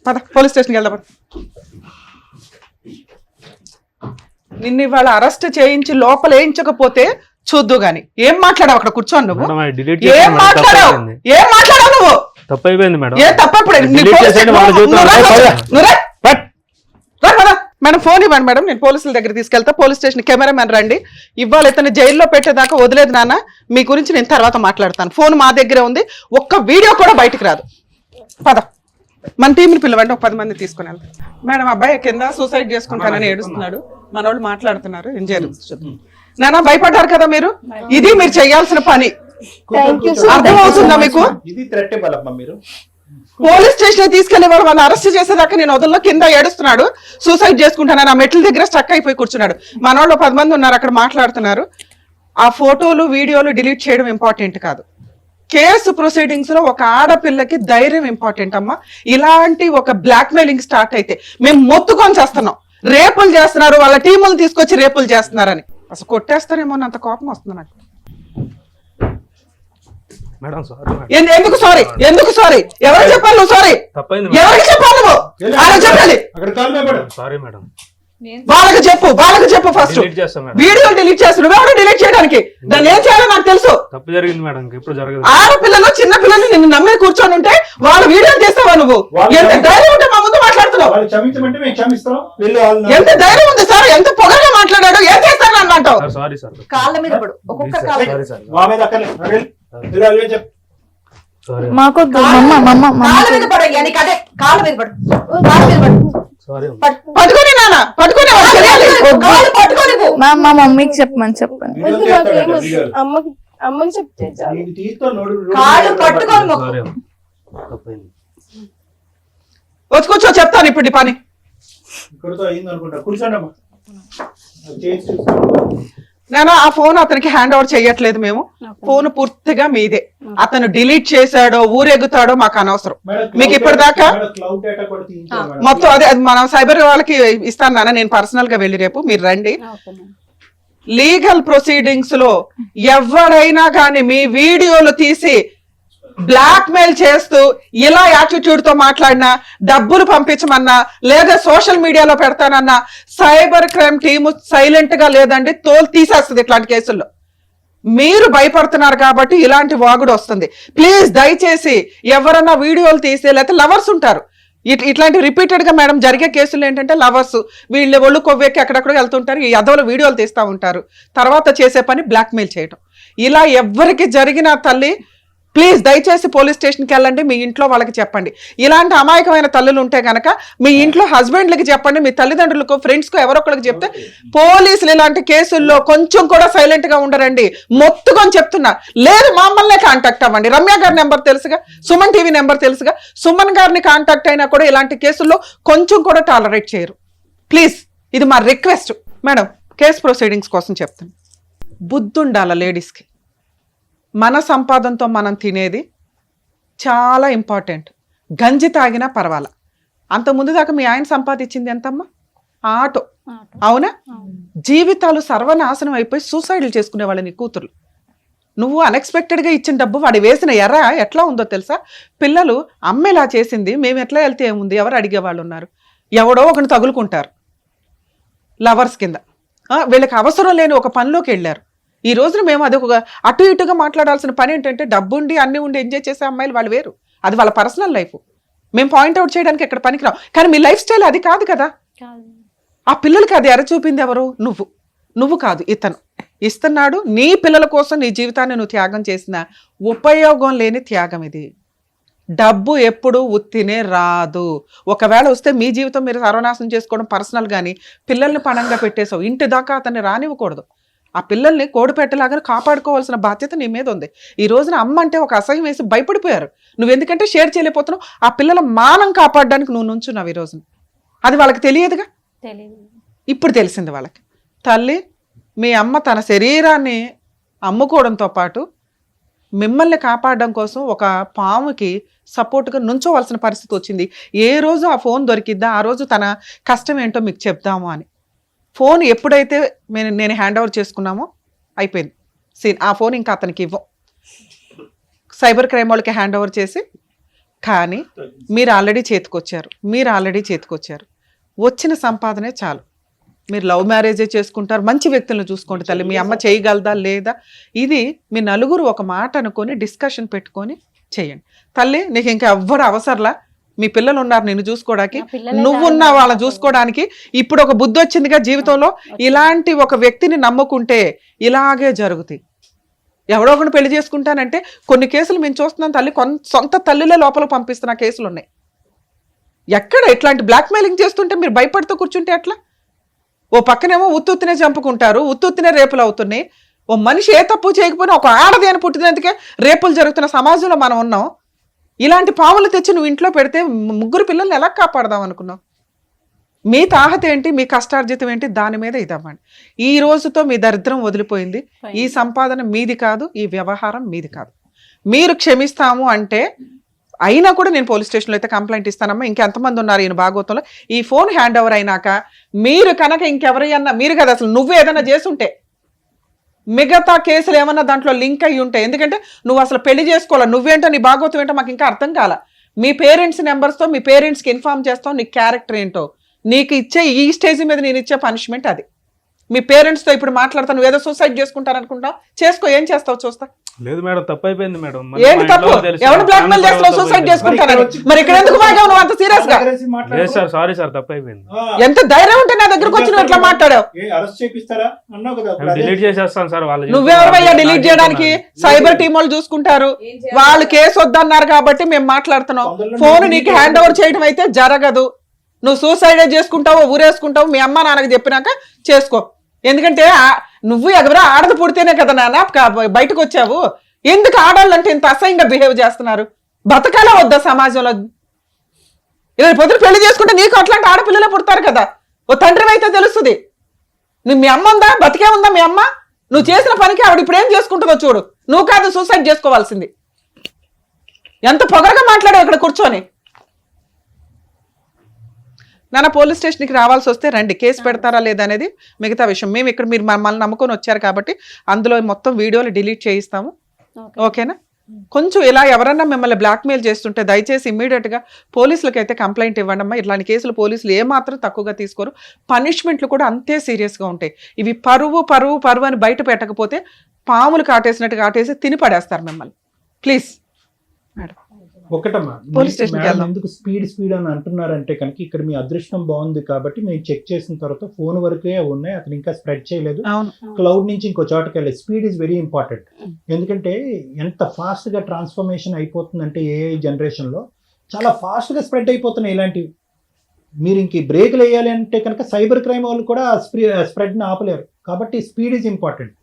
పద పోలీస్ స్టేషన్కి వెళ్దాం. నిన్ను ఇవాళ అరెస్ట్ చేయించి లోపల వేయించకపోతే చూద్దు గాని. ఏం మాట్లాడావు అక్కడ కూర్చోను నువ్వు? ఏం మాట్లాడావు నువ్వు? తప్పైపోయింది మేడం. ఏ తప్పప్పుడు మేడం ఫోన్ ఇవ్వండి మేడం, నేను పోలీసుల దగ్గర తీసుకెళ్తా. పోలీస్ స్టేషన్ కెమెరామెన్ రండి. ఇవాళ ఇతను జైల్లో పెట్టేదాకా వదిలేదు నాన్న. మీ గురించి నేను తర్వాత మాట్లాడతాను. ఫోన్ మా దగ్గరే ఉంది, ఒక్క వీడియో కూడా బయటికి రాదు. పద మన టీంని పిలవండి, ఒక 10 మంది తీసుకుని వెళ్తాం. మేడం అబ్బాయి కింద సూసైడ్ చేసుకుంటానని ఏడుస్తున్నాడు, మన వాళ్ళు మాట్లాడుతున్నారు, ఏం జరుగుతుంది? నానా భయపడ్డారు కదా మీరు, ఇది మీరు చేయాల్సిన పని. అర్థం అవుతుందా మీకు? ఇది థ్రెట్ ఇవ్వాలమ్మా మీరు. పోలీస్ స్టేషన్ తీసుకెళ్లి వాళ్ళని అరెస్ట్ చేసేదాకా నేను వదల్లో, కింద ఏడుస్తున్నాడు, సూసైడ్ చేసుకుంటానని ఆ మెట్ల దగ్గర స్టక్ అయిపోయి కూర్చున్నాడు. మన వాళ్ళు 10 మంది ఉన్నారు అక్కడ మాట్లాడుతున్నారు. ఆ ఫోటోలు వీడియోలు డిలీట్ చేయడం ఇంపార్టెంట్ కాదు. కేసు ప్రొసీడింగ్స్ లో ఒక ఆడపిల్లకి ధైర్యం ఇంపార్టెంట్ అమ్మా. ఇలాంటి ఒక బ్లాక్ మెయిలింగ్ స్టార్ట్ అయితే మేము మొత్తుకొని చేస్తున్నాం, రేపులు చేస్తున్నారు, వాళ్ళ టీములు తీసుకొచ్చి రేపులు చేస్తున్నారని. అసలు కొట్టేస్తారేమో అంత కోపం వస్తుంది నాకు. Madam sorry madam. ఎందుకు సారీ? ఎందుకు సారీ? ఎవరికి చెప్పాలి నువ్వు సారీ? తప్పైంది ఎవరికి చెప్పాలి నువ్వు? ఆయన చెప్పాలి. అక్కడ కాల్ మేడం. Sorry madam. వాళ్ళకి చెప్పు ఫస్ట్. డిలీట్ చేస్తాం మేడం. వీడియో డిలీట్ చేస్తాను, నువ్వెవరు డిలీట్ చేయడానికి? దాన్ని ఏం చేయాలో నాకు తెలుసు. తప్పు జరిగింది మేడం, ఎప్పుడు జరగదు. ఆడపిల్లలు చిన్న పిల్లలు నిన్ను నమ్మే కూర్చొని ఉంటే వాళ్ళ వీడియోలు చేస్తావా నువ్వు? ఎంత ధైర్యం ఉంటే మా ముందు మాట్లాడుతున్నావు? వాళ్ళు క్షమించమంటే మేము క్షమిస్తాం. ఎంత ధైర్యం ఉంది సార్? ఎంత పొగగా మాట్లాడాడు, ఏం చేస్తాను అని అంటావు? Sorry sir. కాళ్ళ మీద పడు, ఒక్కొక్క కాళ్ళ సారీ సార్. మా మీద అక్కర్లేదు. సారీ మాకు కాళ్ళ మీద పడు, నీకు అదే కాళ్ళ మీద పడు, కాళ్ళ మీద పడు. సారీ. పట్టుకొని నాన్న పట్టుకొని వాళ్ళు చేయాలి. కాళ్ళు పట్టుకొని పో. మా మమ్మీకి చెప్పమని చెప్పండి. అమ్మకి చెప్తే చాలు. కాళ్ళు పట్టుకొని మొక్కు. సారీ తప్పైంది. వచ్చి కూర్చో, చెప్తాను ఇప్పుడు నీ పని. కూర్చోండమ్మా. నేను ఆ ఫోన్ అతనికి హ్యాండ్ ఓవర్ చేయట్లేదు. మేము ఫోన్ పూర్తిగా మీదే. అతను డిలీట్ చేశాడో ఊరెగుతాడో మాకు అనవసరం. మీకు ఇప్పటిదాకా మొత్తం అదే మనం సైబర్ వాళ్ళకి ఇస్తాను నాన్న, నేను పర్సనల్ గా వెళ్ళి రేపు మీరు రండి. లీగల్ ప్రొసీడింగ్స్ లో ఎవరైనా కానీ మీ వీడియోలు తీసి బ్లాక్ మెయిల్ చేస్తూ ఇలా యాటిట్యూడ్ తో మాట్లాడినా, డబ్బులు పంపించమన్నా, లేదా సోషల్ మీడియాలో పెడతానన్నా సైబర్ క్రైమ్ టీము సైలెంట్ గా లేదండి, తోలు తీసేస్తుంది ఇట్లాంటి కేసుల్లో. మీరు భయపడుతున్నారు కాబట్టి ఇలాంటి వాగుడు వస్తుంది. ప్లీజ్ దయచేసి ఎవరన్నా వీడియోలు తీసి, లేకపోతే లవర్స్ ఉంటారు ఇట్లాంటి రిపీటెడ్ గా మేడం జరిగే కేసులు ఏంటంటే లవర్స్ వీళ్ళ ఒళ్ళు కొవ్వెక్కి ఎక్కడెక్కడ వెళ్తుంటారు, ఈ అదవులు వీడియోలు తీస్తూ ఉంటారు, తర్వాత చేసే పని బ్లాక్ మెయిల్ చేయడం. ఇలా ఎవరికి జరిగిన తల్లి ప్లీజ్ దయచేసి పోలీస్ స్టేషన్కి వెళ్ళండి, మీ ఇంట్లో వాళ్ళకి చెప్పండి. ఇలాంటి అమాయకమైన తల్లులు ఉంటే గనక మీ ఇంట్లో హస్బెండ్లకి చెప్పండి, మీ తల్లిదండ్రులకు, ఫ్రెండ్స్కు ఎవరొకరికి చెప్తే పోలీసులు ఇలాంటి కేసుల్లో కొంచెం కూడా సైలెంట్ గా ఉండరండి. మొత్తుకొని చెప్తున్నా. లేదు మమ్మల్నే కాంటాక్ట్ అవ్వండి. రమ్య గారి నెంబర్ తెలుసుగా, సుమన్ టీవీ నెంబర్ తెలుసుగా, సుమన్ గారిని కాంటాక్ట్ అయినా కూడా ఇలాంటి కేసుల్లో కొంచెం కూడా టాలరేట్ చేయరు. ప్లీజ్ ఇది మా రిక్వెస్ట్. మేడం కేసు ప్రొసీడింగ్స్ కోసం చెప్తాను. బుద్ధుండాల లేడీస్కి. మన సంపాదనతో మనం తినేది చాలా ఇంపార్టెంట్. గంజి తాగినా పర్వాలా. అంతకుముందు దాకా మీ ఆయన సంపాదించింది ఎంతమ్మా? ఆటో. అవునా? జీవితాలు సర్వనాశనం అయిపోయి సూసైడ్లు చేసుకునే వాళ్ళ నీ కూతురు. నువ్వు అన్ఎక్స్పెక్టెడ్గా ఇచ్చిన డబ్బు వాడి వేసిన ఎర్ర ఎట్లా ఉందో తెలుసా? పిల్లలు అమ్మ ఇలా చేసింది, మేము ఎట్లా వెళ్తే ఏముంది, ఎవరు అడిగే వాళ్ళు ఉన్నారు? ఎవడో ఒకరిని తగులుకుంటారు లవర్స్ కింద. వీళ్ళకి అవసరం లేని ఒక పనిలోకి వెళ్ళారు. ఈ రోజున మేము అది ఒక అటు ఇటుగా మాట్లాడాల్సిన పని ఏంటంటే డబ్బు ఉండి అన్ని ఉండి ఎంజాయ్ చేసే అమ్మాయిలు వాళ్ళు వేరు, అది వాళ్ళ పర్సనల్ లైఫ్. మేము పాయింట్అవుట్ చేయడానికి ఎక్కడ పనికిరాం. కానీ మీ లైఫ్ స్టైల్ అది కాదు కదా. ఆ పిల్లలకి అది ఎర చూపింది ఎవరు? నువ్వు కాదు, ఇతను ఇస్తున్నాడు. నీ పిల్లల కోసం నీ జీవితాన్ని నువ్వు త్యాగం చేసిన ఉపయోగం లేని త్యాగం ఇది. డబ్బు ఎప్పుడు ఉత్తినే రాదు. ఒకవేళ వస్తే మీ జీవితం మీరు సర్వనాశనం చేసుకోవడం పర్సనల్. కానీ పిల్లల్ని పణంగా పెట్టేసావు, ఇంటి దాకా అతన్ని రానివ్వకూడదు. ఆ పిల్లల్ని కోడిపెట్టలాగా కాపాడుకోవాల్సిన బాధ్యత నీ మీద ఉంది. ఈ రోజున అమ్మ అంటే ఒక అసహ్యం వేసి భయపడిపోయారు. నువ్వు ఎందుకంటే షేర్ చేయలేకపోతున్నావు. ఆ పిల్లల మానం కాపాడడానికి నువ్వు నుంచున్నావు ఈ రోజున. అది వాళ్ళకి తెలియదుగా, ఇప్పుడు తెలిసింది వాళ్ళకి. తల్లి, మీ అమ్మ తన శరీరాన్ని అమ్ముకోవడంతో పాటు మిమ్మల్ని కాపాడడం కోసం ఒక పాముకి సపోర్ట్గా నుంచోవలసిన పరిస్థితి వచ్చింది. ఏ రోజు ఆ ఫోన్ దొరికిద్దా ఆ రోజు తన కష్టం ఏంటో మీకు చెప్దాము అని. ఫోన్ ఎప్పుడైతే నేను హ్యాండ్ ఓవర్ చేసుకున్నామో అయిపోయింది సీన్. ఆ ఫోన్ ఇంకా అతనికి ఇవ్వం, సైబర్ క్రైమ్ వాళ్ళకి హ్యాండ్ ఓవర్ చేసి. కానీ మీరు ఆల్రెడీ చేతికొచ్చారు. వచ్చిన సంపాదనే చాలు. మీరు లవ్ మ్యారేజే చేసుకుంటారు, మంచి వ్యక్తులను చూసుకోండి తల్లి. మీ అమ్మ చేయగలదా లేదా ఇది మీ నలుగురు ఒక మాట అనుకొని డిస్కషన్ పెట్టుకొని చేయండి. తల్లి నీకు ఇంకా ఎవ్వరు అవసరంలా. మీ పిల్లలు ఉన్నారు నిన్ను చూసుకోవడానికి, నువ్వున్నా వాళ్ళని చూసుకోవడానికి. ఇప్పుడు ఒక బుద్ధి వచ్చిందిగా జీవితంలో. ఇలాంటి ఒక వ్యక్తిని నమ్ముకుంటే ఇలాగే జరుగుతాయి. ఎవడో ఒకటి పెళ్లి చేసుకుంటానంటే కొన్ని కేసులు మేము చూస్తున్నాం తల్లి, సొంత తల్లిలే లోపల పంపిస్తున్న కేసులు ఉన్నాయి. ఎక్కడ ఇట్లాంటి బ్లాక్మెయిలింగ్ చేస్తుంటే మీరు భయపడుతూ కూర్చుంటే ఎట్లా? ఓ పక్కనేమో ఉత్తునే చంపుకుంటారు, ఉత్తునే రేపులు అవుతున్నాయి. ఓ మనిషి ఏ తప్పు చేయకపోయినా ఒక ఆడది అని పుట్టినందుకే రేపులు జరుగుతున్న సమాజంలో మనం ఉన్నాం. ఇలాంటి పాములు తెచ్చి నువ్వు ఇంట్లో పెడితే 3 పిల్లల్ని ఎలా కాపాడదాం అనుకున్నావు? మీ తాహత ఏంటి, మీ కష్టార్జితం ఏంటి, దాని మీద ఇదవ్వండి. ఈ రోజుతో మీ దరిద్రం వదిలిపోయింది. ఈ సంపాదన మీది కాదు, ఈ వ్యవహారం మీది కాదు. మీరు క్షమిస్తాము అంటే అయినా కూడా నేను పోలీస్ స్టేషన్లో అయితే కంప్లైంట్ ఇస్తానమ్మా. ఇంకెంతమంది ఉన్నారు ఈయన భాగవతంలో? ఈ ఫోన్ హ్యాండ్ ఓవర్ అయినాక మీరు కనుక ఇంకెవరైనా, మీరు కదా అసలు నువ్వు ఏదైనా చేసుంటే మిగతా కేసులు ఏమన్నా దాంట్లో లింక్ అయ్యి ఉంటాయి. ఎందుకంటే నువ్వు అసలు పెళ్లి చేసుకోవాలి, నువ్వేంటో నీ భాగవతం ఏంటో మాకు ఇంకా అర్థం కాల. మీ పేరెంట్స్ నెంబర్స్తో మీ పేరెంట్స్కి ఇన్ఫార్మ్ చేస్తావు నీ క్యారెక్టర్ ఏంటో. నీకు ఇచ్చే ఈ స్టేజ్ మీద నేను ఇచ్చే పనిష్మెంట్ అది. మీ పేరెంట్స్తో ఇప్పుడు మాట్లాడతాను, నువ్వు ఏదో సూసైడ్ చేసుకుంటారనుకుంటావు, చేసుకో, ఏం చేస్తావు చూస్తా. లేదు మేడం, తప్పు అయిపోయింది మేడం. ఏంటి తప్పు? ఎవరు బ్లాక్మెయిల్ చేస్తావు సూసైడ్ చేసుకుంటారని? మరి ఇక్కడ ఎందుకు మాగావు నువ్వు అంత సీరియస్ గా? లేదు సార్, సారీ సార్, తప్పు అయిపోయింది. ఎంత ధైర్యం ఉంటే నా దగ్గరకు వచ్చి నువ్వు ఎట్లా మాట్లాడావు? డిలీట్ చేసేస్తాను సార్. వాళ్ళు నువ్వెవరయ్యా డిలీట్ చేయడానికి? సైబర్ టీం వాళ్ళు చూసుకుంటారు. వాళ్ళు కేసు వద్దన్నారు కాబట్టి మేము మాట్లాడుతున్నాం. ఫోన్ నీకు హ్యాండ్ ఓవర్ చేయడం అయితే జరగదు. నువ్వు సూసైడ్ చేసుకుంటావు, ఊరేసుకుంటావు, మీ అమ్మ నాన్నకి చెప్పినాక చేసుకో. ఎందుకంటే నువ్వు ఎవరో ఆడది పుడితేనే కదా నాన్న బయటకు వచ్చావు. ఎందుకు ఆడాలంటే ఇంత అసహ్యంగా బిహేవ్ చేస్తున్నారు? బతకాలా వద్దా సమాజంలో? ఇలా పొద్దున పెళ్లి చేసుకుంటే నీకు అట్లాంటి ఆడపిల్లలే పుడతారు కదా. ఓ తండ్రి అయితే తెలుస్తుంది. నువ్వు మీ అమ్మ ఉందా, బతికే ఉందా మీ అమ్మ? నువ్వు చేసిన పనికి ఆవిడ ఇప్పుడు ఏం చేసుకుంటుందో చూడు. నువ్వు కాదు సూసైడ్ చేసుకోవాల్సింది. ఎంత పొగరగా మాట్లాడావు ఇక్కడ కూర్చొని. నాన్న పోలీస్ స్టేషన్కి రావాల్సి వస్తే రండి, కేసు పెడతారా లేదా అనేది మిగతా విషయం. మేము ఇక్కడ మీరు మమ్మల్ని నమ్ముకొని వచ్చారు కాబట్టి అందులో మొత్తం వీడియోలు డిలీట్ చేయిస్తాము. ఓకేనా? కొంచెం ఇలా ఎవరన్నా మిమ్మల్ని బ్లాక్మెయిల్ చేస్తుంటే దయచేసి ఇమ్మీడియట్గా పోలీసులకి అయితే కంప్లైంట్ ఇవ్వండి అమ్మా. ఇట్లాంటి కేసులు పోలీసులు ఏమాత్రం తక్కువగా తీసుకోరు. పనిష్మెంట్లు కూడా అంతే సీరియస్గా ఉంటాయి. ఇవి పరువు పరువు పరువు అని బయట పెట్టకపోతే పాములు కాటేసినట్టు కాటేసి తిని పడేస్తారు మిమ్మల్ని. Please madam. ఒకటమ్మా, పోలీస్ స్టేషన్కి వెళ్దాం. ఎందుకు స్పీడ్ అని అంటున్నారంటే కనుక ఇక్కడ మీ అదృష్టం బాగుంది కాబట్టి మేము చెక్ చేసిన తర్వాత ఫోన్ వరకే ఉన్నాయి, అతను ఇంకా స్ప్రెడ్ చేయలేదు. క్లౌడ్ నుంచి ఇంకో చోటకి వెళ్ళలేదు. Speed is very important. ఎందుకంటే ఎంత ఫాస్ట్ గా ట్రాన్స్ఫర్మేషన్ అయిపోతుందంటే ఏఐ జనరేషన్ లో చాలా ఫాస్ట్ గా స్ప్రెడ్ అయిపోతున్నాయి ఇలాంటివి. మీరు ఇంక బ్రేక్లు వేయాలి అంటే కనుక సైబర్ క్రైమ్ వాళ్ళు కూడా స్ప్రెడ్ ని ఆపలేరు. కాబట్టి స్పీడ్ ఈజ్ ఇంపార్టెంట్.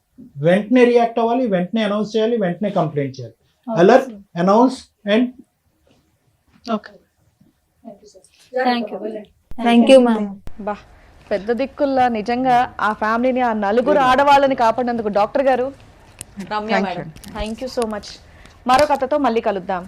వెంటనే రియాక్ట్ అవ్వాలి, వెంటనే అనౌన్స్ చేయాలి, వెంటనే కంప్లైంట్ చేయాలి. Alert, announce and thank you ma'am. బా, పెద్ద దిక్కుల్లా నిజంగా ఆ ఫ్యామిలీని, ఆ నలుగురు ఆడవాళ్ళని కాపాడినందుకు డాక్టర్ గారు, Ramya madam, thank you so much. మరో కథతో మళ్ళీ కలుద్దాం.